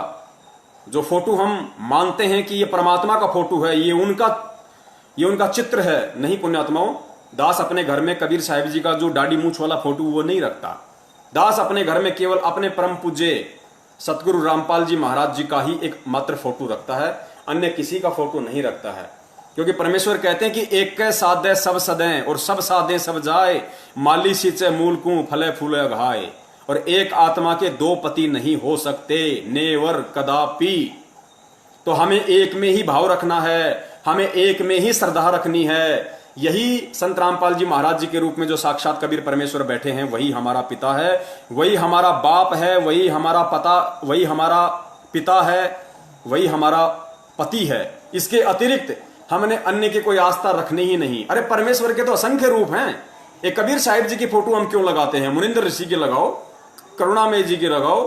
जो फोटो हम मानते हैं कि ये परमात्मा का फोटो है, ये उनका चित्र है, नहीं पुण्यात्माओं। दास अपने घर में कबीर साहिब जी का जो दाढ़ी मूछ वाला फोटो वो नहीं रखता। दास अपने घर में केवल अपने परम पूज्य सतगुरु रामपाल जी महाराज जी का ही एक मात्र फोटो रखता है, अन्य किसी का फोटो नहीं रखता है। क्योंकि परमेश्वर कहते हैं कि एक कै साधे सब सदें और सब साधे सब जाए, माली सींचे मूल को फले फूले घाए। और एक आत्मा के दो पति नहीं हो सकते, नेवर कदापि। तो हमें एक में ही भाव रखना है, हमें एक में ही श्रद्धा रखनी है। यही संत रामपाल जी महाराज जी के रूप में जो साक्षात कबीर परमेश्वर बैठे हैं, वही हमारा पिता है, वही हमारा बाप है, वही हमारा पिता है, वही हमारा पति है। इसके अतिरिक्त हमने अन्य की कोई आस्था रखनी ही नहीं। अरे परमेश्वर के तो असंख्य रूप हैं। एक कबीर साहिब जी की फोटो हम क्यों लगाते हैं? मुनिंद्र ऋषि की लगाओ, करुणामय जी की लगाओ,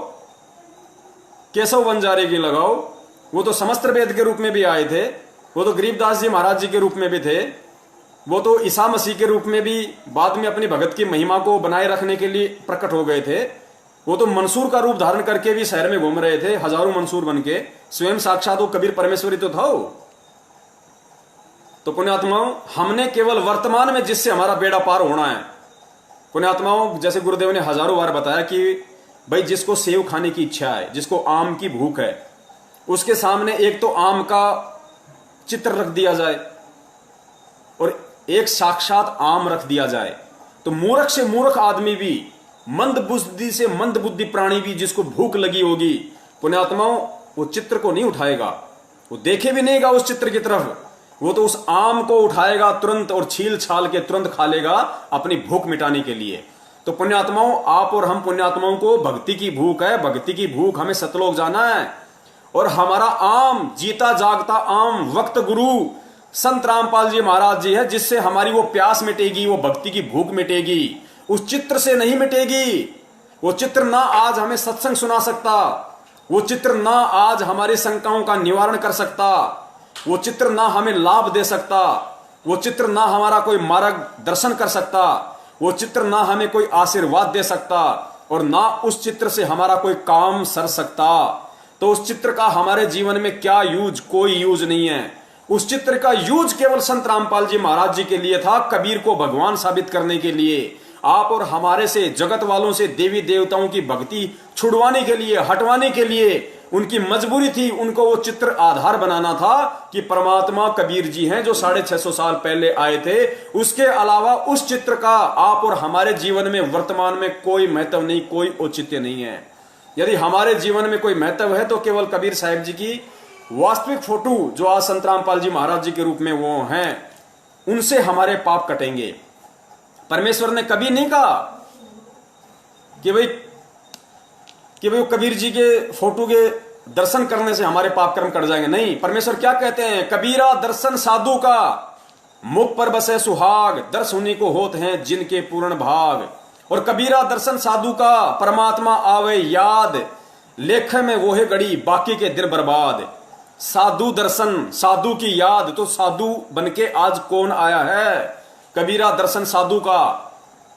केशव बंजारे की लगाओ, वो तो समस्त वेद के रूप में भी आए थे, वो तो गरीबदास जी महाराज जी के रूप में भी थे, वो तो ईसा मसीह के रूप में भी बाद में अपनी भगत की महिमा को बनाए रखने के लिए प्रकट हो गए थे। वो तो मंसूर का रूप धारण करके भी शहर में घूम रहे थे, हजारों मंसूर बन के। स्वयं साक्षात वो कबीर परमेश्वरी तो था। तो पुण्यात्माओं, हमने केवल वर्तमान में जिससे हमारा बेड़ा पार होना है। पुण्यात्माओं, जैसे गुरुदेव ने हजारों बार बताया कि भाई जिसको सेव खाने की इच्छा है, जिसको आम की भूख है, उसके सामने एक तो आम का चित्र रख दिया जाए और एक साक्षात आम रख दिया जाए, तो मूर्ख से मूर्ख आदमी भी, मंद बुद्धि से मंद बुद्धि प्राणी भी, जिसको भूख लगी होगी, पुण्यात्माओं, वो चित्र को नहीं उठाएगा, वो देखे भी नहींगा उस चित्र की तरफ। वो तो उस आम को उठाएगा तुरंत और छील छाल के तुरंत खा लेगा अपनी भूख मिटाने के लिए। तो पुण्यात्माओं, आप और हम पुण्यात्माओं को भक्ति की भूख है, भक्ति की भूख, हमें सतलोक जाना है। और हमारा आम, जीता जागता आम वक्त गुरु संत रामपाल जी महाराज जी है, जिससे हमारी वो प्यास मिटेगी, वो भक्ति की भूख मिटेगी। उस चित्र से नहीं मिटेगी। वो चित्र ना आज हमें सत्संग सुना सकता, वो चित्र ना आज हमारी शंकाओं का निवारण कर सकता, वो चित्र ना हमें लाभ दे सकता, वो चित्र ना हमारा कोई मार्ग दर्शन कर सकता, वो चित्र ना हमें कोई आशीर्वाद दे सकता, और ना उस चित्र से हमारा कोई काम सर सकता। तो उस चित्र का हमारे जीवन में क्या यूज? कोई यूज नहीं है। उस चित्र का यूज केवल संत रामपाल जी महाराज जी के लिए था, कबीर को भगवान साबित करने के लिए, आप और हमारे से, जगत वालों से देवी देवताओं की भक्ति छुड़वाने के लिए, हटवाने के लिए। उनकी मजबूरी थी, उनको वो चित्र आधार बनाना था कि परमात्मा कबीर जी हैं जो 650 साल पहले आए थे। उसके अलावा उस चित्र का आप और हमारे जीवन में वर्तमान में कोई महत्व नहीं, कोई औचित्य नहीं है। यदि हमारे जीवन में कोई महत्व है तो केवल कबीर साहिब जी की वास्तविक फोटो जो आज संत रामपाल जी महाराज जी के रूप में वो हैं, उनसे हमारे पाप कटेंगे। परमेश्वर ने कभी नहीं कहा कि भाई वो कबीर जी के फोटो के दर्शन करने से हमारे पाप कर्म कट जाएंगे। नहीं, परमेश्वर क्या कहते हैं? कबीरा दर्शन साधु का, मुख पर बसे सुहाग, दर्श उन्हीं को होते हैं जिनके पूर्ण भाग। और कबीरा दर्शन साधु का, परमात्मा आवे याद, लेखे में वो है गड़ी, बाकी के दिन बर्बाद। साधु दर्शन, साधु की याद, तो साधु बनके आज कौन आया है? कबीरा दर्शन साधु का।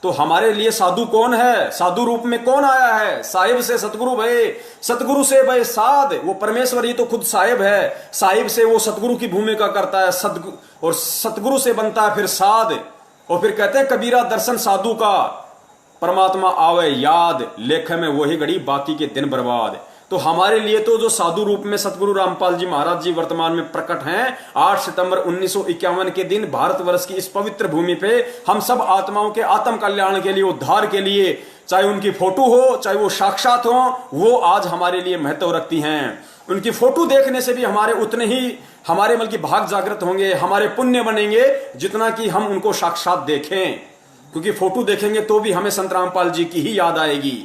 तो हमारे लिए साधु कौन है? साधु रूप में कौन आया है? साहिब से सतगुरु भय, सतगुरु से भय साध। वो परमेश्वर ही तो खुद साहिब है। साहिब से वो सतगुरु की भूमिका करता है, और सतगुरु से बनता है फिर साध। और फिर कहते हैं कबीरा दर्शन साधु का, परमात्मा आवे याद, लेखे में वही घड़ी बाकी के दिन बर्बाद। तो हमारे लिए तो जो साधु रूप में सतगुरु रामपाल जी महाराज जी वर्तमान में प्रकट हैं, 8 सितंबर 1951 के दिन भारतवर्ष की इस पवित्र भूमि पे हम सब आत्माओं के आत्म कल्याण के लिए, उद्धार के लिए, चाहे उनकी फोटो हो चाहे वो साक्षात हो, वो आज हमारे लिए महत्व रखती हैं। उनकी फोटो देखने से भी हमारे उतने ही हमारे बल्कि भाग जागृत होंगे, हमारे पुण्य बनेंगे, जितना कि हम उनको साक्षात देखें। क्योंकि फोटो देखेंगे तो भी हमें संत रामपाल जी की ही याद आएगी,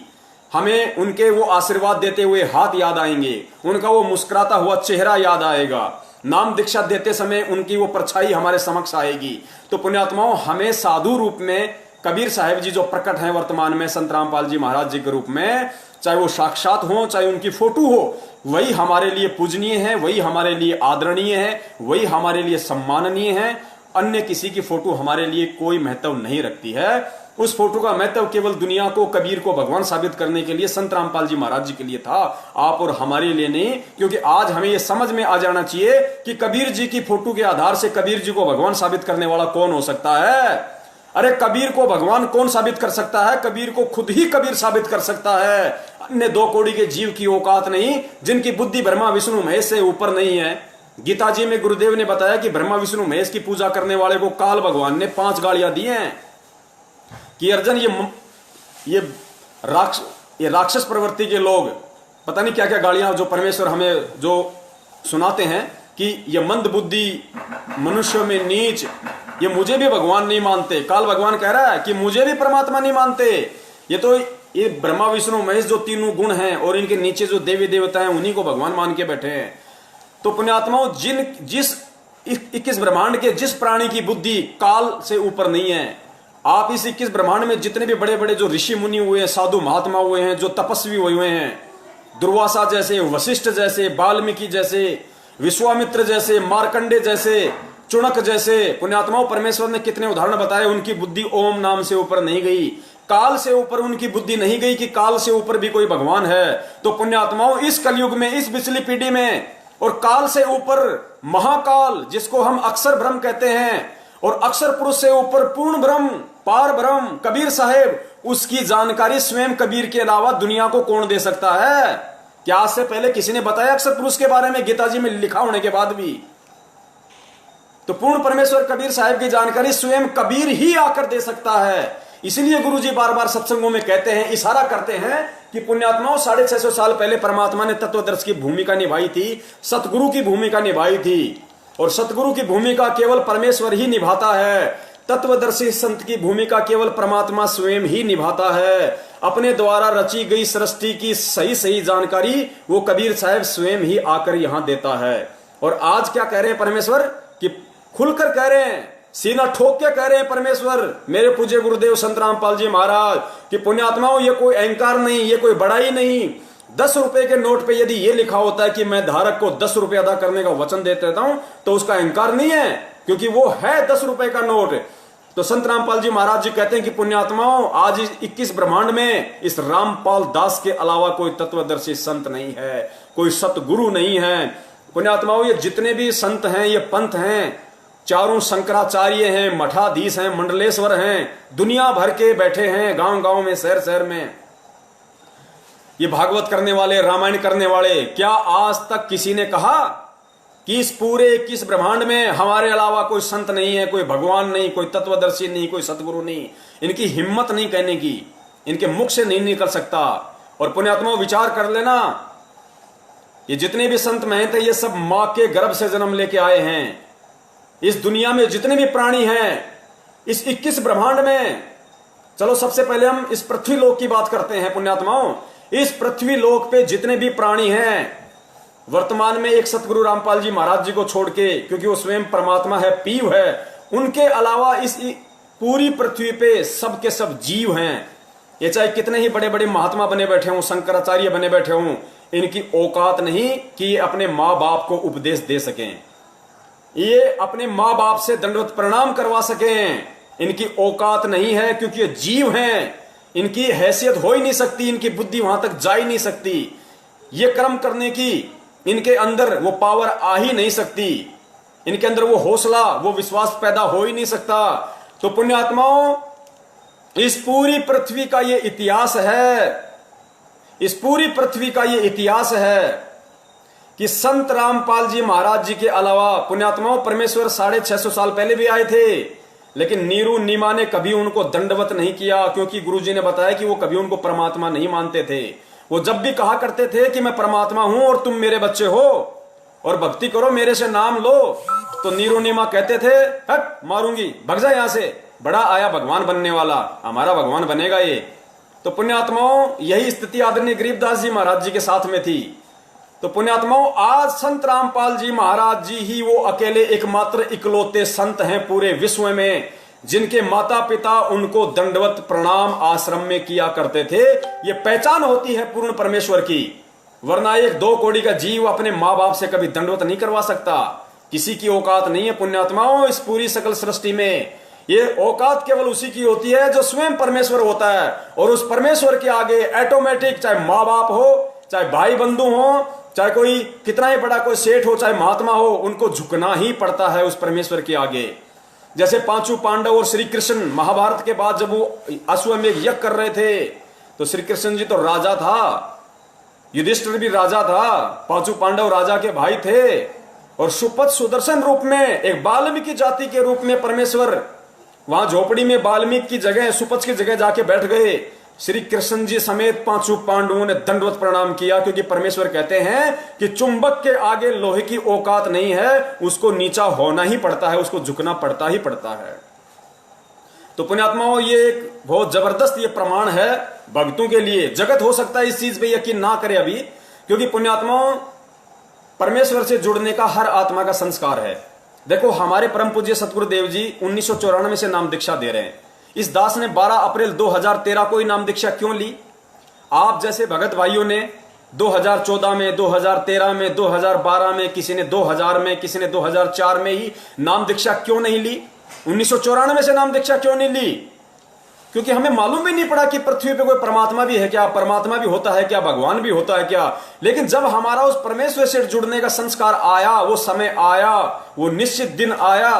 हमें उनके वो आशीर्वाद देते हुए हाथ याद आएंगे, उनका वो मुस्कुराता हुआ चेहरा याद आएगा, नाम दीक्षा देते समय उनकी वो परछाई हमारे समक्ष आएगी। तो पुण्यात्माओं, हमें साधु रूप में कबीर साहिब जी जो प्रकट हैं वर्तमान में संत रामपाल जी महाराज जी के रूप में, चाहे वो साक्षात हो चाहे उनकी फोटो हो, वही हमारे लिए पूजनीय है, वही हमारे लिए आदरणीय है, वही हमारे लिए सम्माननीय है। अन्य किसी की फोटो हमारे लिए कोई महत्व नहीं रखती है। उस फोटो का महत्व केवल दुनिया को, कबीर को भगवान साबित करने के लिए संत रामपाल जी महाराज जी के लिए था, आप और हमारे लिए नहीं। क्योंकि आज हमें यह समझ में आ जाना चाहिए कि कबीर जी की फोटो के आधार से कबीर जी को भगवान साबित करने वाला कौन हो सकता है? अरे कबीर को भगवान कौन साबित कर सकता है? कबीर को खुद ही कबीर साबित कर सकता है। अन्य 2 कौड़ी के जीव की औकात नहीं, जिनकी बुद्धि ब्रह्मा विष्णु महेश से ऊपर नहीं है। गीता जी में गुरुदेव ने बताया कि ब्रह्मा विष्णु महेश की पूजा करने वाले को काल भगवान ने 5 गालियां दी हैं कि अर्जुन ये राक्षस प्रवृत्ति के लोग पता नहीं क्या क्या गालियां जो परमेश्वर हमें जो सुनाते हैं कि ये मंद बुद्धि, मनुष्य में नीच, ये मुझे भी भगवान नहीं मानते। काल भगवान कह रहा है कि मुझे भी परमात्मा नहीं मानते। ये ब्रह्मा विष्णु महेश जो तीनों गुण हैं और इनके नीचे जो देवी देवता हैं उन्हीं को भगवान मान के बैठे हैं। तो पुण्यात्माओं, जिस 21 ब्रह्मांड के जिस प्राणी की बुद्धि काल से ऊपर नहीं है, आप इस 21 ब्रह्मांड में जितने भी बड़े बड़े जो ऋषि मुनि हुए हैं, साधु महात्मा हुए हैं, जो तपस्वी हुए हैं, दुर्वासा जैसे, वशिष्ठ जैसे, वाल्मीकि जैसे, विश्वामित्र जैसे, मार्कंडे जैसे, चुणक जैसे पुण्यात्माओं, परमेश्वर ने कितने उदाहरण बताए। उनकी बुद्धि ओम नाम से ऊपर नहीं गई, काल से ऊपर उनकी बुद्धि नहीं गई कि काल से ऊपर भी कोई भगवान है। तो पुण्यात्माओं, इस कलयुग में, इस पिछली पीढ़ी में, और काल से ऊपर महाकाल जिसको हम अक्षर ब्रह्म कहते हैं, और अक्षर पुरुष से ऊपर पूर्ण ब्रह्म, पार ब्रह्म कबीर साहेब, उसकी जानकारी स्वयं कबीर के अलावा दुनिया को कौन दे सकता है? क्या आज से पहले किसी ने बताया अक्षर पुरुष के बारे में गीता जी में लिखा होने के बाद भी? तो पूर्ण परमेश्वर कबीर साहेब की जानकारी स्वयं कबीर ही आकर दे सकता है। इसलिए गुरुजी बार बार सत्संगों में कहते हैं, इशारा करते हैं कि पुण्यात्माओं, 650 साल पहले परमात्मा ने तत्वदर्शी की भूमिका निभाई थी, सतगुरु की भूमिका निभाई थी। और सतगुरु की भूमिका केवल परमेश्वर ही निभाता है। तत्वदर्शी संत की भूमिका केवल परमात्मा स्वयं ही निभाता है। अपने द्वारा रची गई सृष्टि की सही सही जानकारी वो कबीर साहब स्वयं ही आकर यहां देता है। और आज क्या कह रहे हैं परमेश्वर कि खुलकर कह रहे हैं, सीना ठोक के कह रहे हैं परमेश्वर, मेरे पूज्य गुरुदेव संत रामपाल जी महाराज, कि पुण्यात्माओं, ये कोई अहंकार नहीं, ये कोई बड़ाई नहीं। 10 रुपए के नोट पे यदि ये लिखा होता है कि मैं धारक को 10 रुपए अदा करने का वचन देता हूं, तो उसका अहंकार नहीं है, क्योंकि वो है 10 रुपए का नोट। तो संत रामपाल जी महाराज जी कहते हैं कि पुण्यात्माओं, आज इस 21 ब्रह्मांड में इस रामपाल दास के अलावा कोई तत्वदर्शी संत नहीं है, कोई सतगुरु नहीं है। पुण्यात्माओं, ये जितने भी संत हैं, ये पंथ हैं, चारों शंकराचार्य हैं, मठाधीश हैं, मंडलेश्वर हैं, दुनिया भर के बैठे हैं, गांव गांव में, शहर शहर में, ये भागवत करने वाले, रामायण करने वाले। क्या आज तक किसी ने कहा कि इस पूरे 21 ब्रह्मांड में हमारे अलावा कोई संत नहीं है, कोई भगवान नहीं, कोई तत्वदर्शी नहीं, कोई सतगुरु नहीं? इनकी हिम्मत नहीं कहने की, इनके मुख से नहीं निकल सकता। और पुण्यात्मा विचार कर लेना, ये जितने भी संत महंत हैं, ये सब मां के गर्भ से जन्म लेके आए हैं। इस दुनिया में जितने भी प्राणी हैं, इस 21 ब्रह्मांड में, चलो सबसे पहले हम इस पृथ्वी लोक की बात करते हैं पुण्यात्माओं। इस पृथ्वी लोक पे जितने भी प्राणी हैं, वर्तमान में एक सतगुरु रामपाल जी महाराज जी को छोड़ के, क्योंकि वो स्वयं परमात्मा है, पीव है, उनके अलावा इस पूरी पृथ्वी पे सब के सब जीव हैं। ये चाहे कितने ही बड़े बड़े महात्मा बने बैठे हों, शंकराचार्य बने बैठे हों, इनकी औकात नहीं कि अपने माँ बाप को उपदेश दे सकें, ये अपने माँ बाप से दंडवत प्रणाम करवा सकें, इनकी औकात नहीं है, क्योंकि ये जीव हैं, इनकी हैसियत हो ही नहीं सकती, इनकी बुद्धि वहां तक जा ही नहीं सकती, ये कर्म करने की इनके अंदर वो पावर आ ही नहीं सकती, इनके अंदर वो हौसला, वो विश्वास पैदा हो ही नहीं सकता। तो पुण्यात्माओं, इस पूरी पृथ्वी का ये इतिहास है, इस पूरी पृथ्वी का ये इतिहास है कि संत रामपाल जी महाराज जी के अलावा पुण्यात्माओं परमेश्वर 650 साल पहले भी आए थे, लेकिन नीरू नीमा ने कभी उनको दंडवत नहीं किया, क्योंकि गुरुजी ने बताया कि वो कभी उनको परमात्मा नहीं मानते थे। वो जब भी कहा करते थे कि मैं परमात्मा हूं और तुम मेरे बच्चे हो और भक्ति करो, मेरे से नाम लो, तो नीरू नीमा कहते थे हट मारूंगी, भग जा यहां से, बड़ा आया भगवान बनने वाला, हमारा भगवान बनेगा ये। तो पुण्यात्माओं, यही स्थिति आदरणीय गरीबदास जी महाराज जी के साथ में थी। तो पुण्यात्माओं, आज संत रामपाल जी महाराज जी ही वो अकेले एकमात्र इकलौते संत हैं पूरे विश्व में जिनके माता पिता उनको दंडवत प्रणाम आश्रम में किया करते थे। ये पहचान होती है पूर्ण परमेश्वर की, वरना एक 2 कौड़ी का जीव अपने माँ बाप से कभी दंडवत नहीं करवा सकता। किसी की औकात नहीं है पुण्यात्माओं इस पूरी सकल सृष्टि में। ये औकात केवल उसी की होती है जो स्वयं परमेश्वर होता है, और उस परमेश्वर के आगे ऑटोमेटिक, चाहे माँ बाप हो, चाहे भाई बंधु हो, चाहे कोई कितना ही बड़ा कोई सेठ हो, चाहे महात्मा हो, उनको झुकना ही पड़ता है उस परमेश्वर के आगे। जैसे 5 पांडव और श्री कृष्ण महाभारत के बाद जब वो अश्वमेध यज्ञ कर रहे थे, तो श्री कृष्ण जी तो राजा था, युधिष्ठिर भी राजा था, 5 पांडव राजा के भाई थे, और सुपथ सुदर्शन रूप में एक वाल्मीकि जाति के रूप में परमेश्वर वहां झोपड़ी में वाल्मीकि की जगह, सुपथ की जगह जाके बैठ गए। श्री कृष्ण जी समेत 5 पांडवों ने दंडवत प्रणाम किया, क्योंकि परमेश्वर कहते हैं कि चुंबक के आगे लोहे की औकात नहीं है, उसको नीचा होना ही पड़ता है, उसको झुकना पड़ता ही पड़ता है। तो पुण्यात्माओं, ये एक बहुत जबरदस्त ये प्रमाण है भक्तों के लिए। जगत हो सकता है इस चीज पे यकीन ना करे अभी, क्योंकि पुण्यात्माओं परमेश्वर से जुड़ने का हर आत्मा का संस्कार है। देखो, हमारे परम पूज्य सतगुरुदेव जी 1994 से नाम दीक्षा दे रहे हैं। इस दास ने 12 अप्रैल 2013 को ही नाम दीक्षा क्यों ली? आप जैसे भगत भाइयों ने 2014 में, 2013 में, 2012 में, किसी ने 2000 में, किसी ने 2004 में ही नाम दीक्षा क्यों नहीं ली? 1994 से नाम दीक्षा क्यों नहीं ली? क्योंकि हमें मालूम भी नहीं पड़ा कि पृथ्वी पे कोई परमात्मा भी है क्या, परमात्मा भी होता है क्या, भगवान भी होता है क्या। लेकिन जब हमारा उस परमेश्वर से जुड़ने का संस्कार आया, वो समय आया, वो निश्चित दिन आया,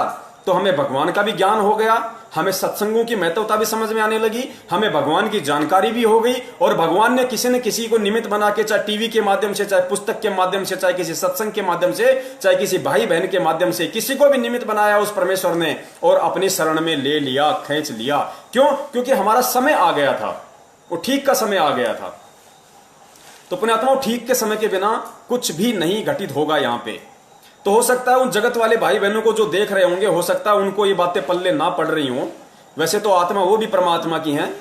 तो हमें भगवान का भी ज्ञान हो गया, हमें सत्संगों की महत्वता भी समझ में आने लगी, हमें भगवान की जानकारी भी हो गई, और भगवान ने किसी न किसी को निमित्त बना के, चाहे टीवी के माध्यम से, चाहे पुस्तक के माध्यम से, चाहे किसी सत्संग के माध्यम से, चाहे किसी भाई बहन के माध्यम से, किसी को भी निमित्त बनाया उस परमेश्वर ने, और अपनी शरण में ले लिया, खींच लिया। क्यों? क्योंकि हमारा समय आ गया था, वो ठीक का समय आ गया था। तो पुण्यात्माओं, ठीक के समय के बिना कुछ भी नहीं घटित होगा यहां पे। तो हो सकता है उन जगत वाले भाई बहनों को जो देख रहे होंगे, हो सकता है उनको ये बातें पल्ले ना पड़ रही हों। वैसे तो आत्मा वो भी परमात्मा की हैं,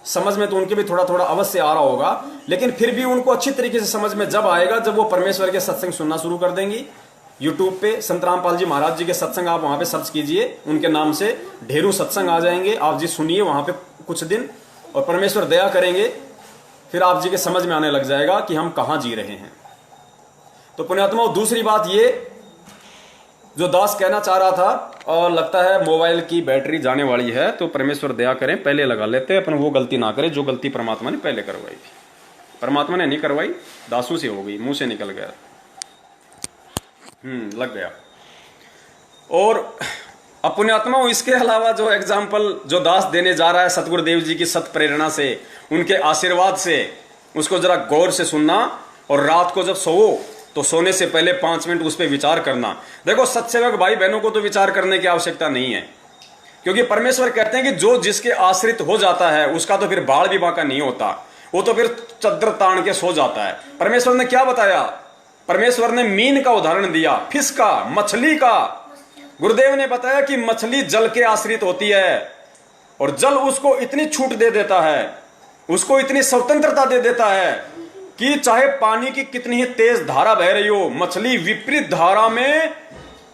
समझ में तो उनके भी थोड़ा थोड़ा अवश्य आ रहा होगा, लेकिन फिर भी उनको अच्छी तरीके से समझ में जब आएगा जब वो परमेश्वर के सत्संग सुनना शुरू कर देंगी। यूट्यूब पे संत रामपाल जी महाराज जी के सत्संग आप वहां पे सर्च कीजिए, उनके नाम से ढेरों सत्संग आ जाएंगे। आप जी सुनिए वहां पे कुछ दिन, और परमेश्वर दया करेंगे, फिर आप जी के समझ में आने लग जाएगा कि हम कहां जी रहे हैं। तो पुण्यात्माओं, दूसरी बात ये जो दास कहना चाह रहा था, और लगता है मोबाइल की बैटरी जाने वाली है, तो परमेश्वर दया करें, पहले लगा लेते हैं, अपन वो गलती ना करें जो गलती परमात्मा ने पहले करवाई थी। परमात्मा ने नहीं करवाई, दासों से हो गई, मुंह से निकल गया, लग गया। और पुण्यात्मा, इसके अलावा जो एग्जाम्पल जो दास देने जा रहा है सतगुरुदेव जी की सत प्रेरणा से, उनके आशीर्वाद से, उसको जरा गौर से सुनना, और रात को जब सोओ तो सोने से पहले 5 मिनट उस पर विचार करना। देखो, सत्सेवक भाई बहनों को तो विचार करने की आवश्यकता नहीं है, क्योंकि परमेश्वर कहते हैं कि जो जिसके आश्रित हो जाता है उसका तो फिर बाढ़ भी बांका नहीं होता, वो तो फिर चद्दर तान के सो जाता है। परमेश्वर ने क्या बताया? परमेश्वर ने मीन का उदाहरण दिया, फिश का, मछली का। गुरुदेव ने बताया कि मछली जल के आश्रित होती है, और जल उसको इतनी छूट दे देता है, उसको इतनी स्वतंत्रता दे देता है कि चाहे पानी की कितनी ही तेज धारा बह रही हो, मछली विपरीत धारा में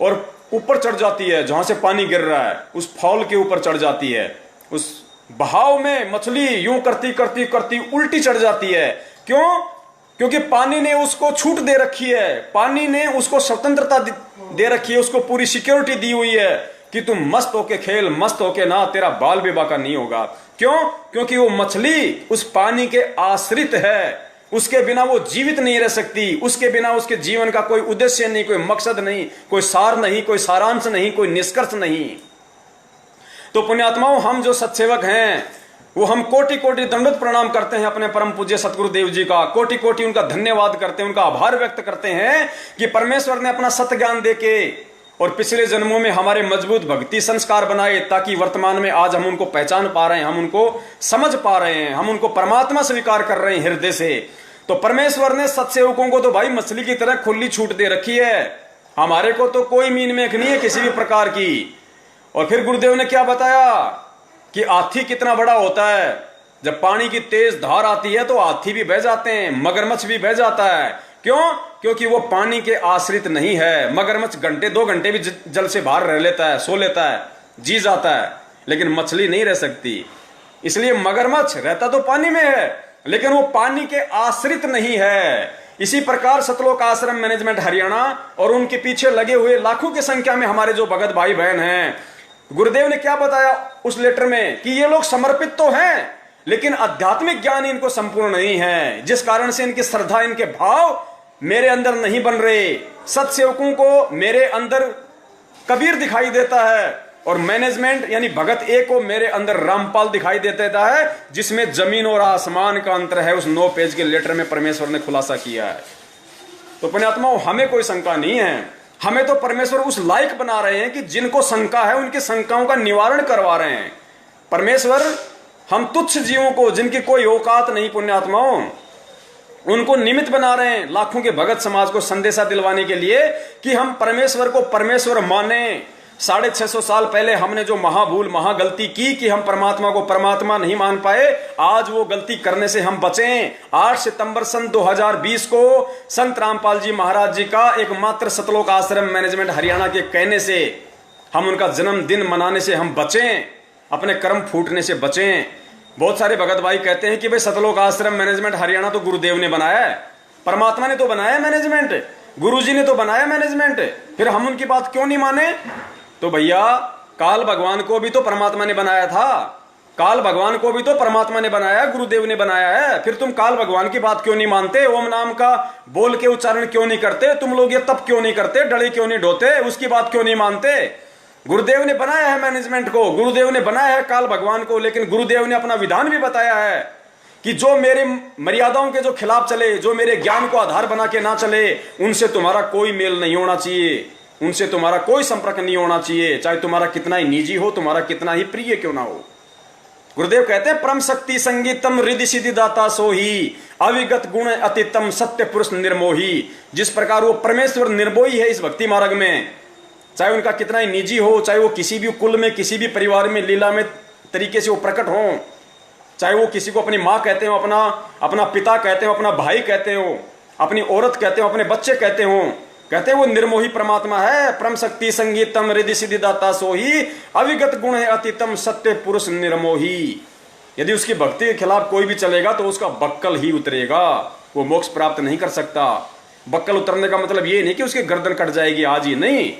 और ऊपर चढ़ जाती है, जहां से पानी गिर रहा है उस फॉल के ऊपर चढ़ जाती है। उस बहाव में मछली यूं करती करती करती उल्टी चढ़ जाती है। क्यों? क्योंकि पानी ने उसको छूट दे रखी है, पानी ने उसको स्वतंत्रता दे रखी है, उसको पूरी सिक्योरिटी दी हुई है कि तुम मस्त होके खेल, मस्त होके ना, तेरा बाल भी बाका नहीं होगा। क्यों? क्योंकि वो मछली उस पानी के आश्रित है, उसके बिना वो जीवित नहीं रह सकती, उसके बिना उसके जीवन का कोई उद्देश्य नहीं, कोई मकसद नहीं, कोई सार नहीं, कोई सारांश नहीं, कोई निष्कर्ष नहीं। तो पुण्यात्माओं, हम जो सत्सेवक हैं वो हम कोटि कोटि दंडवत प्रणाम करते हैं अपने परम पूज्य सतगुरुदेव जी का, कोटि कोटि उनका धन्यवाद करते हैं, उनका आभार व्यक्त करते हैं कि परमेश्वर ने अपना सत्य ज्ञान देके और पिछले जन्मों में हमारे मजबूत भक्ति संस्कार बनाए, ताकि वर्तमान में आज हम उनको पहचान पा रहे हैं, हम उनको समझ पा रहे हैं, हम उनको परमात्मा स्वीकार कर रहे हैं हृदय से। तो परमेश्वर ने सत्सेवकों को तो भाई मछली की तरह खुली छूट दे रखी है, हमारे को तो कोई मीन मेख नहीं है किसी भी प्रकार की। और फिर गुरुदेव ने क्या बताया कि हाथी कितना बड़ा होता है, जब पानी की तेज धार आती है तो हाथी भी बह जाते हैं, मगरमच्छ भी बह जाता है। क्यों? क्योंकि वो पानी के आश्रित नहीं है। मगरमच्छ घंटे 2 घंटे भी जल से बाहर रह लेता है, सो लेता है, जी जाता है, लेकिन मछली नहीं रह सकती। इसलिए मगरमच्छ रहता तो पानी में है, लेकिन वो पानी के आश्रित नहीं है। इसी प्रकार सतलोक आश्रम मैनेजमेंट हरियाणा और उनके पीछे लगे हुए लाखों की संख्या में हमारे जो भगत भाई बहन हैं, गुरुदेव ने क्या बताया उस लेटर में कि ये लोग समर्पित तो हैं, लेकिन आध्यात्मिक ज्ञान इनको संपूर्ण नहीं है, जिस कारण से इनकी श्रद्धा, इनके भाव मेरे अंदर नहीं बन रहे। सत्सेवकों को मेरे अंदर कबीर दिखाई देता है और मैनेजमेंट यानी भगत ए को मेरे अंदर रामपाल दिखाई देता है, जिसमें जमीन और आसमान का अंतर है। उस 9 पेज के लेटर में परमेश्वर ने खुलासा किया है। तो पुण्यात्माओं, हमें कोई शंका नहीं है, हमें तो परमेश्वर उस लायक बना रहे हैं कि जिनको शंका है उनकी शंकाओं का निवारण करवा रहे हैं। परमेश्वर हम तुच्छ जीवों को, जिनकी कोई औकात नहीं, पुण्यात्माओं, उनको निमित्त बना रहे हैं लाखों के भगत समाज को संदेशा दिलवाने के लिए कि हम परमेश्वर को परमेश्वर माने। 650 साल पहले हमने जो महाभूल, महागलती की कि हम परमात्मा को परमात्मा नहीं मान पाए, आज वो गलती करने से हम बचें। 8 सितंबर सन 2020 को संत रामपाल जी महाराज जी का एकमात्र सतलोक आश्रम मैनेजमेंट हरियाणा के कहने से हम उनका जन्मदिन मनाने से हम बचें, अपने कर्म फूटने से बचें। बहुत सारे भगत भाई कहते हैं कि भाई सतलोक आश्रम मैनेजमेंट हरियाणा तो गुरुदेव ने बनाया है, परमात्मा ने तो बनाया मैनेजमेंट, गुरुजी ने तो बनाया मैनेजमेंट, फिर हम उनकी बात क्यों नहीं माने? तो भैया, काल भगवान को भी तो परमात्मा ने बनाया था, काल भगवान को भी तो परमात्मा ने बनाया, गुरुदेव ने बनाया है। फिर तुम काल भगवान की बात क्यों नहीं मानते? ओम नाम का बोल के उच्चारण क्यों नहीं करते? तुम लोग ये तप क्यों नहीं करते? डले क्यों नहीं ढोते? उसकी बात क्यों नहीं मानते? गुरुदेव ने बनाया है मैनेजमेंट को, गुरुदेव ने बनाया है काल भगवान को, लेकिन गुरुदेव ने अपना विधान भी बताया है कि जो मेरे मर्यादाओं के जो खिलाफ चले, जो मेरे ज्ञान को आधार बना के ना चले, उनसे तुम्हारा कोई मेल नहीं होना चाहिए, उनसे तुम्हारा कोई संपर्क नहीं होना चाहिए, चाहे तुम्हारा कितना ही निजी हो, तुम्हारा कितना ही प्रिय क्यों ना हो। गुरुदेव कहते हैं, परम शक्ति संगीतम रिद्धि सिद्धि दाता सोही, अविगत गुण अतितम सत्य पुरुष निर्मोही। जिस प्रकार वो परमेश्वर निर्मोही है इस भक्ति मार्ग में, चाहे उनका कितना ही निजी हो, चाहे वो किसी भी कुल में, किसी भी परिवार में लीला में तरीके से वो प्रकट हो, चाहे वो किसी को अपनी माँ कहते हो, अपना पिता कहते हो, अपना भाई कहते हो, अपनी औरत कहते हो, अपने बच्चे कहते हो, कहते हैं वो निर्मोही परमात्मा है। परम शक्ति संगीतम रिद्धि सिद्धि दाता सोही, अविगत गुण है अतितम सत्य पुरुष निर्मोही। यदि उसकी भक्ति के खिलाफ कोई भी चलेगा तो उसका बक्कल ही उतरेगा, वो मोक्ष प्राप्त नहीं कर सकता। बक्कल उतरने का मतलब ये नहीं कि उसकी गर्दन कट जाएगी आज ही, नहीं।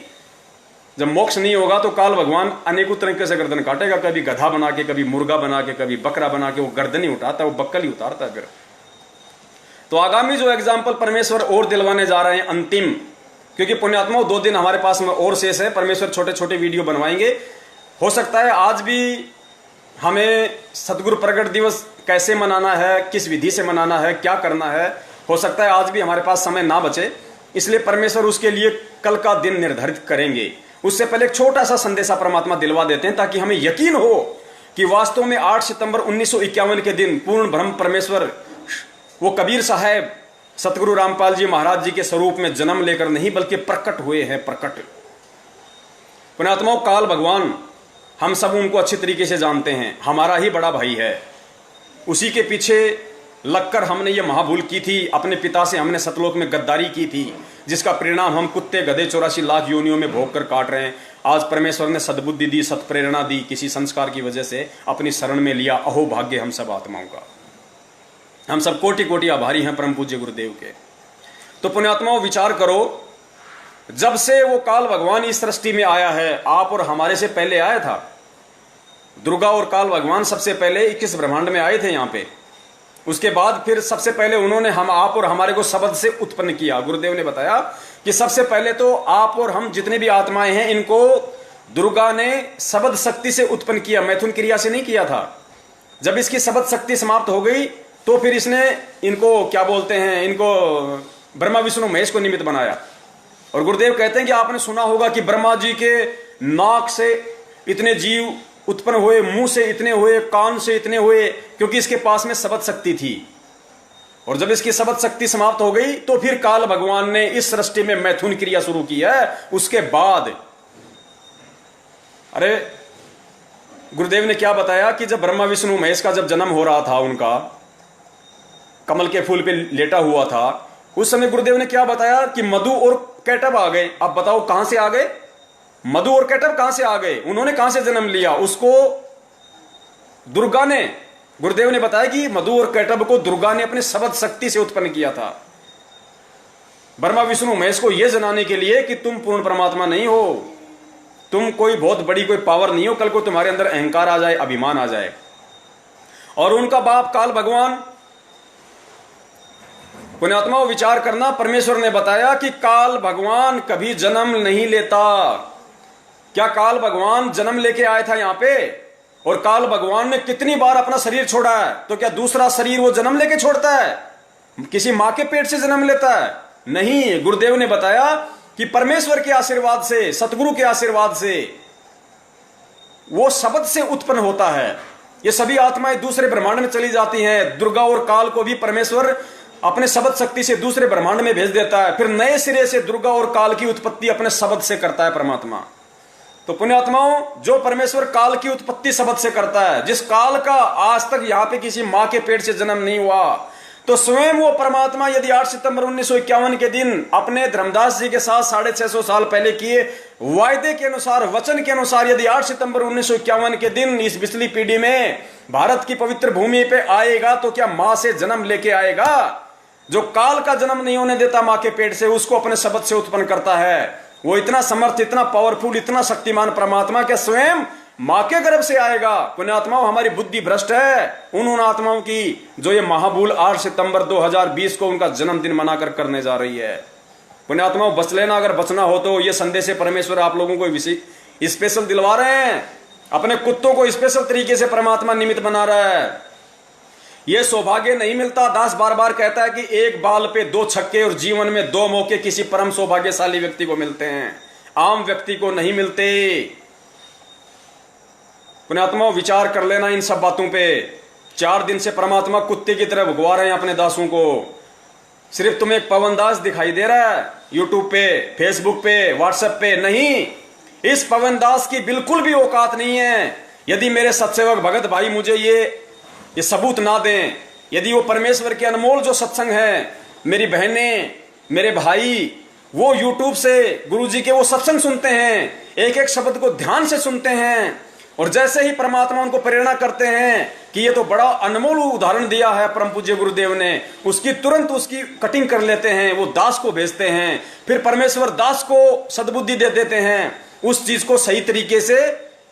जब मोक्ष नहीं होगा तो काल भगवान अनेकों तरीके से गर्दन काटेगा, कभी गधा बना के, कभी मुर्गा बना के, कभी बकरा बना के, वो गर्दन ही उठाता है, वो बक्कल ही उतारता है फिर। तो आगामी जो एग्जाम्पल परमेश्वर और दिलवाने जा रहे हैं अंतिम, क्योंकि पुण्यात्माओं 2 दिन हमारे पास में और शेष है, परमेश्वर छोटे छोटे वीडियो बनवाएंगे। हो सकता है आज भी हमें सतगुरु प्रकट दिवस कैसे मनाना है, किस विधि से मनाना है, क्या करना है, हो सकता है आज भी हमारे पास समय ना बचे, इसलिए परमेश्वर उसके लिए कल का दिन निर्धारित करेंगे। उससे पहले एक छोटा सा संदेशा परमात्मा दिलवा देते हैं, ताकि हमें यकीन हो कि वास्तव में 8 सितंबर 1951 के दिन पूर्ण ब्रह्म परमेश्वर वो कबीर साहब सतगुरु रामपाल जी महाराज जी के स्वरूप में जन्म लेकर नहीं बल्कि प्रकट हुए हैं। प्रकट पुण्यात्माओं, काल भगवान हम सब उनको अच्छी तरीके से जानते हैं, हमारा ही बड़ा भाई है। उसी के पीछे लगकर हमने ये महाभूल की थी, अपने पिता से हमने सतलोक में गद्दारी की थी, जिसका परिणाम हम कुत्ते गधे 84 लाख योनियों में भोग कर काट रहे हैं। आज परमेश्वर ने सद्बुद्धि दी, सत्प्रेरणा दी, किसी संस्कार की वजह से अपनी शरण में लिया। अहो भाग्य हम सब आत्माओं का, हम सब कोटि कोटि आभारी हैं परम पूज्य गुरुदेव के। तो पुण्यात्माओं विचार करो जब से वो काल भगवान इस सृष्टि में आया है, आप और हमारे से पहले आया था। दुर्गा और काल भगवान सबसे पहले 21 ब्रह्मांड में आए थे यहाँ पे। उसके बाद फिर सबसे पहले उन्होंने हम आप और हमारे को शब्द से उत्पन्न किया। गुरुदेव ने बताया कि सबसे पहले तो आप और हम जितने भी आत्माएं हैं, इनको दुर्गा ने शब्द शक्ति से उत्पन्न किया, मैथुन क्रिया से नहीं किया था। जब इसकी शब्द शक्ति समाप्त हो गई तो फिर इसने इनको क्या बोलते हैं, इनको ब्रह्मा विष्णु महेश को निमित्त बनाया। और गुरुदेव कहते हैं कि आपने सुना होगा कि ब्रह्मा जी के नाक से इतने जीव उत्पन्न हुए, मुंह से इतने हुए, कान से इतने हुए, क्योंकि इसके पास में शब्द शक्ति थी। और जब इसकी शब्द शक्ति समाप्त हो गई तो फिर काल भगवान ने इस सृष्टि में मैथुन क्रिया शुरू की है। उसके बाद अरे गुरुदेव ने क्या बताया कि जब ब्रह्मा विष्णु महेश का जब जन्म हो रहा था, उनका कमल के फूल पे लेटा हुआ था, उस समय गुरुदेव ने क्या बताया कि मधु और कैटब आ गए। अब बताओ कहां से आ गए? मधु और कैटब कहां से आ गए? उन्होंने कहां से जन्म लिया? उसको दुर्गा ने, गुरुदेव ने बताया कि मधु और कैटब को दुर्गा ने अपने शब्द शक्ति से उत्पन्न किया था, ब्रह्मा विष्णु महेश को यह जनाने के लिए कि तुम पूर्ण परमात्मा नहीं हो, तुम कोई बहुत बड़ी कोई पावर नहीं हो, कल को तुम्हारे अंदर अहंकार आ जाए, अभिमान आ जाए। और उनका बाप काल भगवान, पुण्यात्माओं विचार करना, परमेश्वर ने बताया कि काल भगवान कभी जन्म नहीं लेता। क्या काल भगवान जन्म लेके आया था यहाँ पे? और काल भगवान ने कितनी बार अपना शरीर छोड़ा है? तो क्या दूसरा शरीर वो जन्म लेके छोड़ता है? किसी मां के पेट से जन्म लेता है? नहीं। गुरुदेव ने बताया कि परमेश्वर के आशीर्वाद से, सतगुरु के आशीर्वाद से वो शब्द से उत्पन्न होता है। ये सभी आत्माएं दूसरे ब्रह्मांड में चली जाती हैं। दुर्गा और काल को भी परमेश्वर अपने शब्द शक्ति से दूसरे ब्रह्मांड में भेज देता है। फिर नए सिरे से दुर्गा और काल की उत्पत्ति अपने शब्द से करता है परमात्मा। तो पुण्यात्माओं, जो परमेश्वर काल की उत्पत्ति शब्द से करता है, जिस काल का आज तक यहाँ पे किसी मां के पेट से जन्म नहीं हुआ, तो स्वयं वो परमात्मा यदि 8 सितंबर 1951 के दिन अपने धर्मदास जी के साथ 650 साल पहले किए वायदे के अनुसार, वचन के अनुसार, यदि 8 सितंबर 1951 के दिन इस बिजली पीढ़ी में भारत की पवित्र भूमि पे आएगा, तो क्या मां से जन्म लेके आएगा? जो काल का जन्म नहीं होने देता मां के पेट से, उसको अपने शब्द से उत्पन्न करता है। वो इतना समर्थ, इतना पावरफुल, इतना शक्तिमान परमात्मा के स्वयं मां के गर्भ से आएगा। पुण्यात्माओं, हमारी बुद्धि भ्रष्ट है उन आत्माओं की जो ये महाभूल 8 सितंबर 2020 को उनका जन्मदिन मनाकर करने जा रही है। पुण्यात्माओं, बच लेना, अगर बचना हो तो। ये संदेश से परमेश्वर आप लोगों को स्पेशल दिलवा रहे हैं। अपने कुत्तों को स्पेशल तरीके से परमात्मा निमित्त बना रहा है। यह सौभाग्य नहीं मिलता। दास बार बार कहता है कि एक बाल पे 2 छक्के और जीवन में 2 मौके किसी परम सौभाग्यशाली व्यक्ति को मिलते हैं, आम व्यक्ति को नहीं मिलते। पुण्यात्माओं, विचार कर लेना इन सब बातों पे। 4 दिन से परमात्मा कुत्ते की तरह भगवा रहे हैं अपने दासों को। सिर्फ तुम्हें एक पवन दास दिखाई दे रहा है यूट्यूब पे, फेसबुक पे, व्हाट्सएप पे। नहीं, इस पवन दास की बिल्कुल भी औकात नहीं है। यदि मेरे सत्सेवक भगत भाई मुझे ये सबूत ना दें, यदि वो परमेश्वर के अनमोल जो सत्संग है, मेरी बहनें, मेरे भाई, वो यूट्यूब से गुरुजी के वो सत्संग सुनते हैं, एक एक शब्द को ध्यान से सुनते हैं, और जैसे ही परमात्मा उनको प्रेरणा करते हैं कि ये तो बड़ा अनमोल उदाहरण दिया है परम पूज्य गुरुदेव ने, उसकी तुरंत उसकी कटिंग कर लेते हैं, वो दास को भेजते हैं। फिर परमेश्वर दास को सद्बुद्धि दे देते हैं उस चीज को सही तरीके से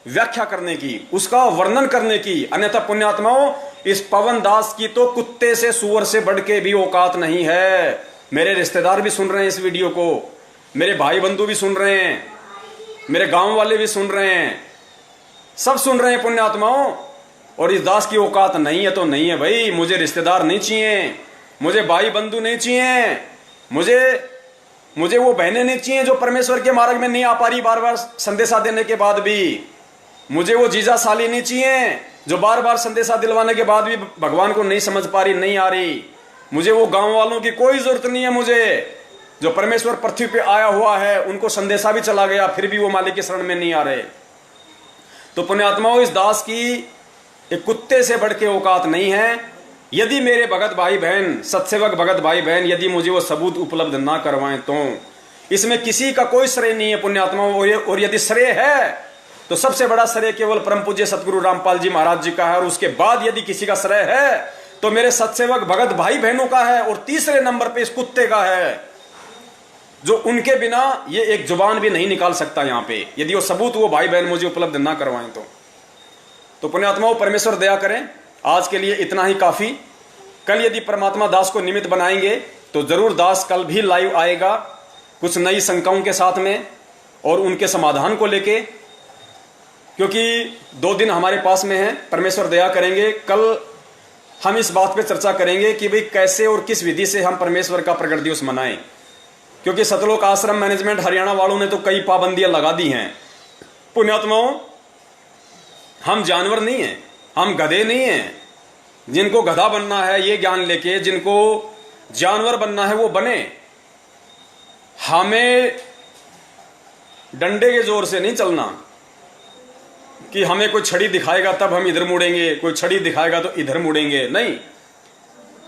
व्याख्या करने की, उसका वर्णन करने की। अन्यथा पुण्यात्माओं, इस पवन दास की तो कुत्ते से, सूअर से बढ़ के भी औकात नहीं है। मेरे रिश्तेदार भी सुन रहे हैं इस वीडियो को, मेरे भाई बंधु भी सुन रहे हैं, मेरे गांव वाले भी सुन रहे हैं, सब सुन रहे हैं पुण्यात्माओं। और इस दास की औकात नहीं है तो नहीं है भाई। मुझे रिश्तेदार नहीं चाहिए, मुझे भाई बंधु नहीं चाहिए, मुझे वो बहनें नहीं चाहिए जो परमेश्वर के मार्ग में नहीं आ पा रही बार बार संदेशा देने के बाद भी। मुझे वो जीजा साली नहीं चाहिए जो बार बार संदेशा दिलवाने के बाद भी भगवान को नहीं समझ पा रही, नहीं आ रही। मुझे वो गांव वालों की कोई जरूरत नहीं है। मुझे जो परमेश्वर पृथ्वी पे आया हुआ है, उनको संदेशा भी चला गया, फिर भी वो मालिक के शरण में नहीं आ रहे। तो पुण्यात्माओं, इस दास की एक कुत्ते से बढ़ के औकात नहीं है। यदि मेरे भगत भाई बहन, सत्सेवक भगत भाई बहन, यदि मुझे वो सबूत उपलब्ध ना करवाएं तो इसमें किसी का कोई श्रेय नहीं है पुण्यात्माओं। और यदि श्रेय है तो सबसे बड़ा श्रेय केवल परम पूज्य सतगुरु रामपाल जी महाराज जी का है। और उसके बाद यदि किसी का श्रेय है तो मेरे सत्सेवक भगत भाई बहनों का है, और तीसरे नंबर पे इस कुत्ते का है। जो उनके बिना ये एक जुबान भी नहीं निकाल सकता यहां पे, यदि वो सबूत वो भाई बहन मुझे उपलब्ध ना करवाएं तो पुण्यात्माओं परमेश्वर दया करें। आज के लिए इतना ही काफी। कल यदि परमात्मा दास को निमित्त बनाएंगे तो जरूर दास कल भी लाइव आएगा कुछ नई शंकाओं के साथ में और उनके समाधान को लेके, क्योंकि 2 दिन हमारे पास में है। परमेश्वर दया करेंगे कल हम इस बात पे चर्चा करेंगे कि भाई कैसे और किस विधि से हम परमेश्वर का प्रकट दिवस मनाएं, क्योंकि सतलोक आश्रम मैनेजमेंट हरियाणा वालों ने तो कई पाबंदियां लगा दी हैं। पुण्यात्माओं, हम जानवर नहीं हैं, हम गधे नहीं हैं। जिनको गधा बनना है ये ज्ञान लेके, जिनको जानवर बनना है वो बने। हमें डंडे के जोर से नहीं चलना कि हमें कोई छड़ी दिखाएगा तब हम इधर मुड़ेंगे, कोई छड़ी दिखाएगा तो इधर मुड़ेंगे, नहीं।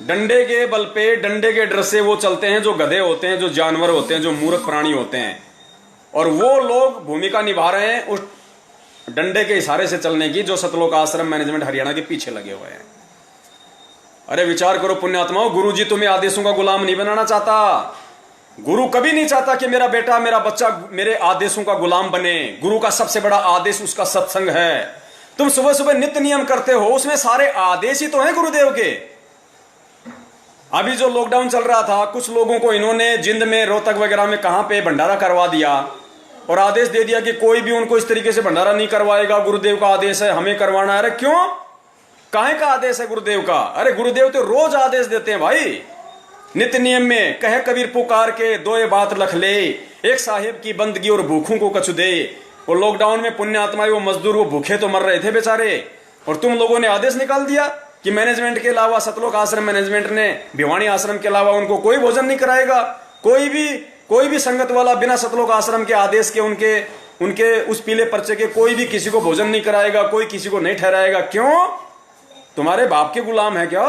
डंडे के बल पे, डंडे के डर से वो चलते हैं जो गधे होते हैं, जो जानवर होते हैं, जो मूर्ख प्राणी होते हैं। और वो लोग भूमिका निभा रहे हैं उस डंडे के इशारे से चलने की, जो सतलोक आश्रम मैनेजमेंट हरियाणा के पीछे लगे हुए हैं। अरे विचार करो पुण्यात्माओं, गुरु जी तुम्हें आदेशों का गुलाम नहीं बनाना चाहता। गुरु कभी नहीं चाहता कि मेरा बेटा, मेरा बच्चा मेरे आदेशों का गुलाम बने। गुरु का सबसे बड़ा आदेश उसका सत्संग है। तुम सुबह सुबह नित्य नियम करते हो, उसमें सारे आदेश ही तो हैं गुरुदेव के। अभी जो लॉकडाउन चल रहा था, कुछ लोगों को इन्होंने जिंद में, रोहतक वगैरह में कहां पे भंडारा करवा दिया और आदेश दे दिया कि कोई भी उनको इस तरीके से भंडारा नहीं करवाएगा, गुरुदेव का आदेश है, हमें करवाना है। अरे क्यों, काहे का आदेश है गुरुदेव का? अरे गुरुदेव तो रोज आदेश देते हैं भाई, नित्य नियम में। कहे कबीर पुकार के दोए बात लख ले, एक साहिब की बंदगी और भूखों को कछु दे। और लॉकडाउन में पुण्य आत्माएं, वो मजदूर, वो भूखे तो मर रहे थे बेचारे, और तुम लोगों ने आदेश निकाल दिया कि मैनेजमेंट के अलावा, सतलोक आश्रम मैनेजमेंट ने भिवानी आश्रम के अलावा उनको कोई भोजन नहीं कराएगा। कोई भी संगत वाला बिना सतलोक आश्रम के आदेश के, उनके उस पीले पर्चे के कोई भी किसी को भोजन नहीं कराएगा, कोई किसी को नहीं ठहराएगा। क्यों? तुम्हारे बाप के गुलाम है क्या?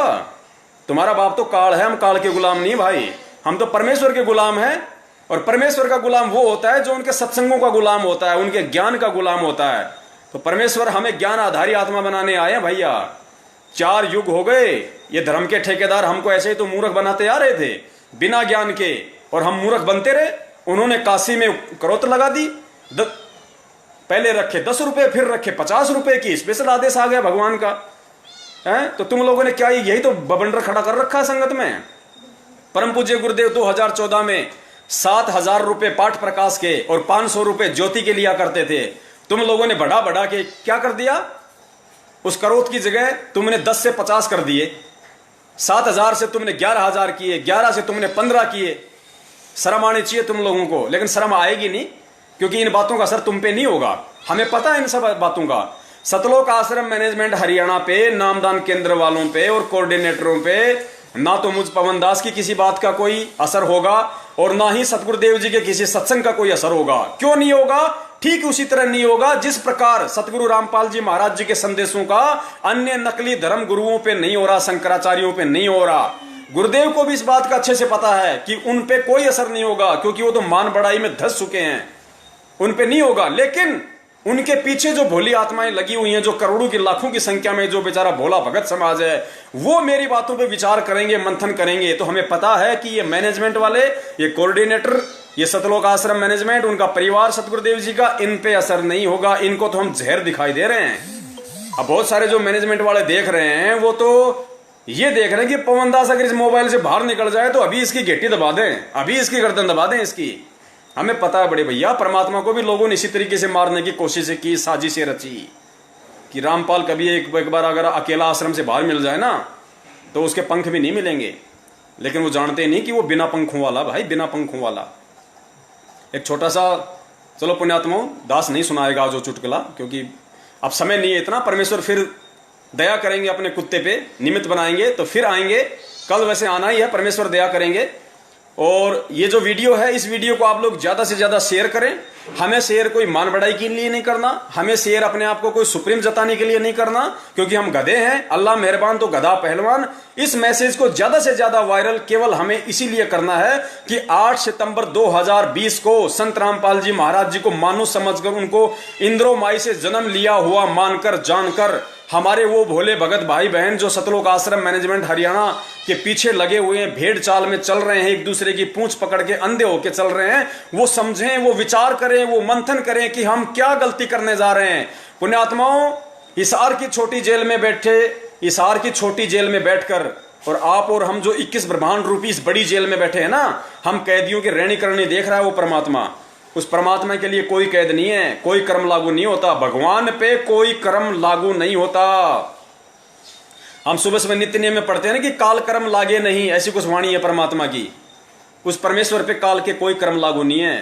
तुम्हारा बाप तो काल है, हम काल के गुलाम नहीं भाई, हम तो परमेश्वर के गुलाम हैं। और परमेश्वर का गुलाम वो होता है जो उनके सत्संगों का गुलाम होता है, उनके ज्ञान का गुलाम होता है। तो परमेश्वर हमें ज्ञान आधारी आत्मा बनाने आए हैं भैया। 4 युग हो गए, ये धर्म के ठेकेदार हमको ऐसे ही तो मूर्ख बनाते आ रहे थे बिना ज्ञान के, और हम मूर्ख बनते रहे। उन्होंने काशी में करोत लगा दी, पहले रखे 10 रुपए, फिर रखे 50 रुपए की, स्पेशल आदेश आ गया भगवान का है। तो तुम लोगों ने क्या यही तो बबंडर खड़ा कर रखा संगत में। परम पूज्य गुरुदेव 2014 में 7,000 रुपए पाठ प्रकाश के और 500 रुपए ज्योति के लिया करते थे। तुम लोगों ने बढ़ा बढ़ा के क्या कर दिया, उस करोत की जगह तुमने 10 से 50 कर दिए, 7,000 से तुमने 11,000 किए, 11 से तुमने 15 किए। शर्म आनी चाहिए तुम लोगों को, लेकिन शर्म आएगी नहीं, क्योंकि इन बातों का असर तुम पे नहीं होगा। हमें पता है इन सब बातों का। सतलोक आश्रम मैनेजमेंट हरियाणा पे, नामदान केंद्र वालों पे और कोऑर्डिनेटरों पे ना तो मुझ पवन दास की किसी बात का कोई असर होगा और ना ही सतगुरुदेव जी के किसी सत्संग का कोई असर होगा। क्यों नहीं होगा? ठीक उसी तरह नहीं होगा जिस प्रकार सतगुरु रामपाल जी महाराज जी के संदेशों का अन्य नकली धर्म गुरुओं पे नहीं हो रहा, शंकराचार्यों पे नहीं हो रहा। गुरुदेव को भी इस बात का अच्छे से पता है कि उन पे कोई असर नहीं होगा, क्योंकि वो तो मान बढ़ाई में धस चुके हैं, उन पे नहीं होगा। लेकिन उनके पीछे जो भोली आत्माएं लगी हुई हैं, जो करोड़ों की लाखों की संख्या में जो बेचारा भोला भगत समाज है, वो मेरी बातों पे विचार करेंगे, मंथन करेंगे। तो हमें पता है कि ये मैनेजमेंट वाले, ये कोऑर्डिनेटर, ये सतलोक आश्रम मैनेजमेंट, उनका परिवार सतगुरुदेव जी का, इन पे असर नहीं होगा। इनको तो हम जहर दिखाई दे रहे हैं। अब बहुत सारे जो मैनेजमेंट वाले देख रहे हैं, वो तो ये देख रहे हैं कि पवन दास अगर इस मोबाइल से बाहर निकल जाए तो अभी इसकी घेटी दबा दें, अभी इसकी गर्दन दबा दें इसकी। हमें पता है बड़े भैया, परमात्मा को भी लोगों ने इसी तरीके से मारने की कोशिश की, साजिशें रची कि रामपाल कभी एक बार अगर अकेला आश्रम से बाहर मिल जाए ना तो उसके पंख भी नहीं मिलेंगे। लेकिन वो जानते नहीं कि वो बिना पंखों वाला, भाई बिना पंखों वाला। एक छोटा सा, चलो पुण्यात्माओं, दास नहीं सुनाएगा जो चुटकुला, क्योंकि अब समय नहीं है इतना। परमेश्वर फिर दया करेंगे, अपने कुत्ते पे निमित्त बनाएंगे तो फिर आएंगे। कल वैसे आना ही है, परमेश्वर दया करेंगे। और ये जो वीडियो है, इस वीडियो को आप लोग ज्यादा से ज्यादा शेयर करें। हमें शेयर कोई मान बढ़ाई के लिए नहीं करना, हमें शेयर अपने आप को कोई सुप्रीम जताने के लिए नहीं करना, क्योंकि हम गधे हैं। अल्लाह मेहरबान तो गधा पहलवान। इस मैसेज को ज्यादा से ज्यादा वायरल केवल हमें इसीलिए करना है कि 8 सितंबर 2020 को संत रामपाल जी महाराज जी को मानो समझकर, उनको इंद्रो माई से जन्म लिया हुआ मानकर जानकर हमारे वो भोले भगत भाई बहन जो सतलोक आश्रम मैनेजमेंट हरियाणा के पीछे लगे हुए हैं, भेड़ चाल में चल रहे हैं, एक दूसरे की पूंछ पकड़ के अंधे होके चल रहे हैं, वो समझें, वो विचार करें, वो मंथन करें कि हम क्या गलती करने जा रहे हैं। पुण्यात्माओं, हिसार की छोटी जेल में बैठे, हिसार की छोटी जेल में बैठकर और आप और हम जो 21 ब्रह्मांड रूपी इस बड़ी जेल में बैठे हैं ना, हम कैदियों की रहनी करनी देख रहा है वो परमात्मा। उस परमात्मा के लिए कोई कैद नहीं है, कोई कर्म लागू नहीं होता, भगवान पे कोई कर्म लागू नहीं होता। हम सुबह सुबह नित्य नियम में पढ़ते हैं ना कि काल कर्म लागे नहीं, ऐसी कुछ वाणी है परमात्मा की। उस परमेश्वर पे काल के कोई कर्म लागू नहीं है।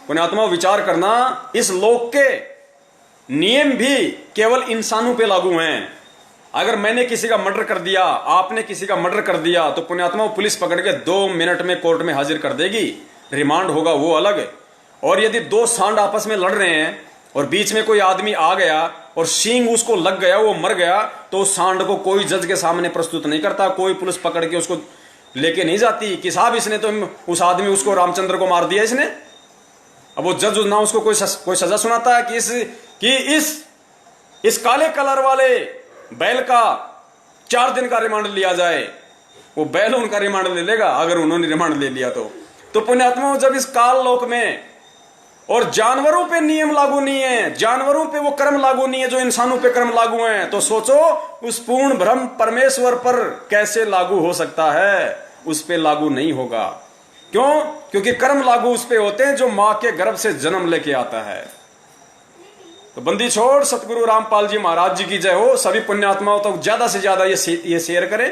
पुण्यात्मा, विचार करना, इस लोक के नियम भी केवल इंसानों पे लागू हैं। अगर मैंने किसी का मर्डर कर दिया, आपने किसी का मर्डर कर दिया, तो पुण्यात्मा पुलिस पकड़ के 2 मिनट में कोर्ट में हाजिर कर देगी, रिमांड होगा वो अलग। और यदि 2 सांड आपस में लड़ रहे हैं और बीच में कोई आदमी आ गया और सींग उसको लग गया, वो मर गया, तो उस सांड को कोई जज के सामने प्रस्तुत नहीं करता, कोई पुलिस पकड़ के उसको लेके नहीं जाती कि साहब इसने तो उस आदमी, उसको रामचंद्र को मार दिया इसने। अब वो जज ना उसको कोई सजा सुनाता है कि इस काले कलर वाले बैल का 4 दिन का रिमांड लिया जाए। वो बैल उनका रिमांड ले लेगा अगर उन्होंने रिमांड ले लिया तो पुण्यात्मा, जब इस काल लोक में और जानवरों पे नियम लागू नहीं है, जानवरों पे वो कर्म लागू नहीं है जो इंसानों पे कर्म लागू हैं, तो सोचो उस पूर्ण ब्रह्म परमेश्वर पर कैसे लागू हो सकता है? उस पे लागू नहीं होगा। क्यों? क्योंकि कर्म लागू उस पे होते हैं जो मां के गर्भ से जन्म लेके आता है। तो बंदी छोड़ सतगुरु रामपाल जी महाराज जी की जय हो। सभी पुण्यात्माओं तक तो ज्यादा से ज्यादा ये शेयर करें,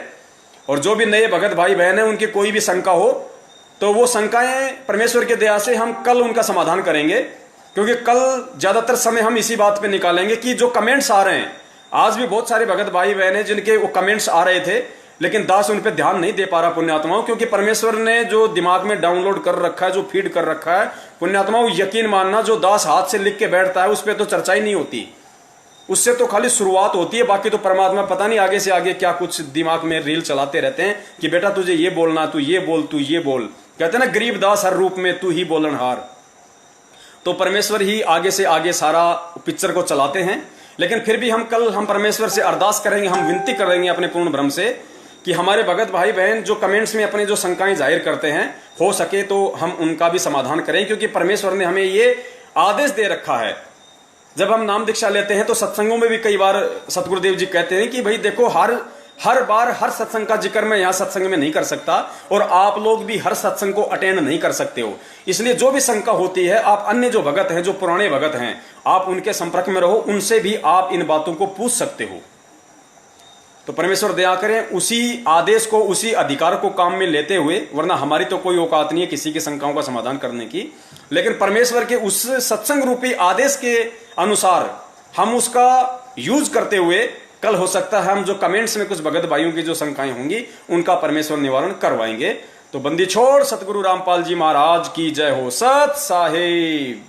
और जो भी नए भगत भाई बहन हैं उनकी कोई भी शंका हो तो वो शंकाएं परमेश्वर के दया से हम कल उनका समाधान करेंगे, क्योंकि कल ज्यादातर समय हम इसी बात पे निकालेंगे कि जो कमेंट्स आ रहे हैं, आज भी बहुत सारे भगत भाई बहन हैं जिनके वो कमेंट्स आ रहे थे, लेकिन दास उन पे ध्यान नहीं दे पा रहा पुण्यात्माओं, क्योंकि परमेश्वर ने जो दिमाग में डाउनलोड कर रखा है, जो फीड कर रखा है पुण्यात्माओं, यकीन मानना, जो दास हाथ से लिख के बैठता है उस पर तो चर्चा ही नहीं होती, उससे तो खाली शुरुआत होती है। बाकी तो परमात्मा पता नहीं आगे से आगे क्या कुछ दिमाग में रील चलाते रहते हैं कि बेटा तुझे ये बोलना, तू ये बोल, तू ये बोल। कहते हैं ना, गरीब दास हर रूप में तू ही बोलनहार। तो परमेश्वर ही आगे से आगे सारा पिक्चर को चलाते हैं। लेकिन फिर भी हम कल परमेश्वर से अरदास करेंगे, हम विनती करेंगे अपने पूर्ण ब्रह्म से कि हमारे भगत भाई बहन जो कमेंट्स में अपने जो शंकाएं जाहिर करते हैं, हो सके तो हम उनका भी समाधान करें, क्योंकि परमेश्वर ने हमें ये आदेश दे रखा है। जब हम नाम दीक्षा लेते हैं तो सत्संगों में भी कई बार सतगुरुदेव जी कहते हैं कि भाई देखो, हर बार हर सत्संग का जिक्र मैं यहाँ सत्संग में नहीं कर सकता, और आप लोग भी हर सत्संग को अटेंड नहीं कर सकते हो। इसलिए जो भी शंका होती है, आप अन्य जो भगत हैं, जो पुराने भगत हैं, आप उनके संपर्क में रहो, उनसे भी आप इन बातों को पूछ सकते हो। तो परमेश्वर दया करें, उसी आदेश को, उसी अधिकार को काम में लेते हुए, वरना हमारी तो कोई औकात नहीं है किसी की शंकाओं का समाधान करने की, लेकिन परमेश्वर के उस सत्संग रूपी आदेश के अनुसार हम उसका यूज करते हुए कल हो सकता है हम जो कमेंट्स में कुछ भगत भाइयों की जो शंकाएं होंगी उनका परमेश्वर निवारण करवाएंगे। तो बंदी छोड़ सतगुरु रामपाल जी महाराज की जय हो। सत साहिब।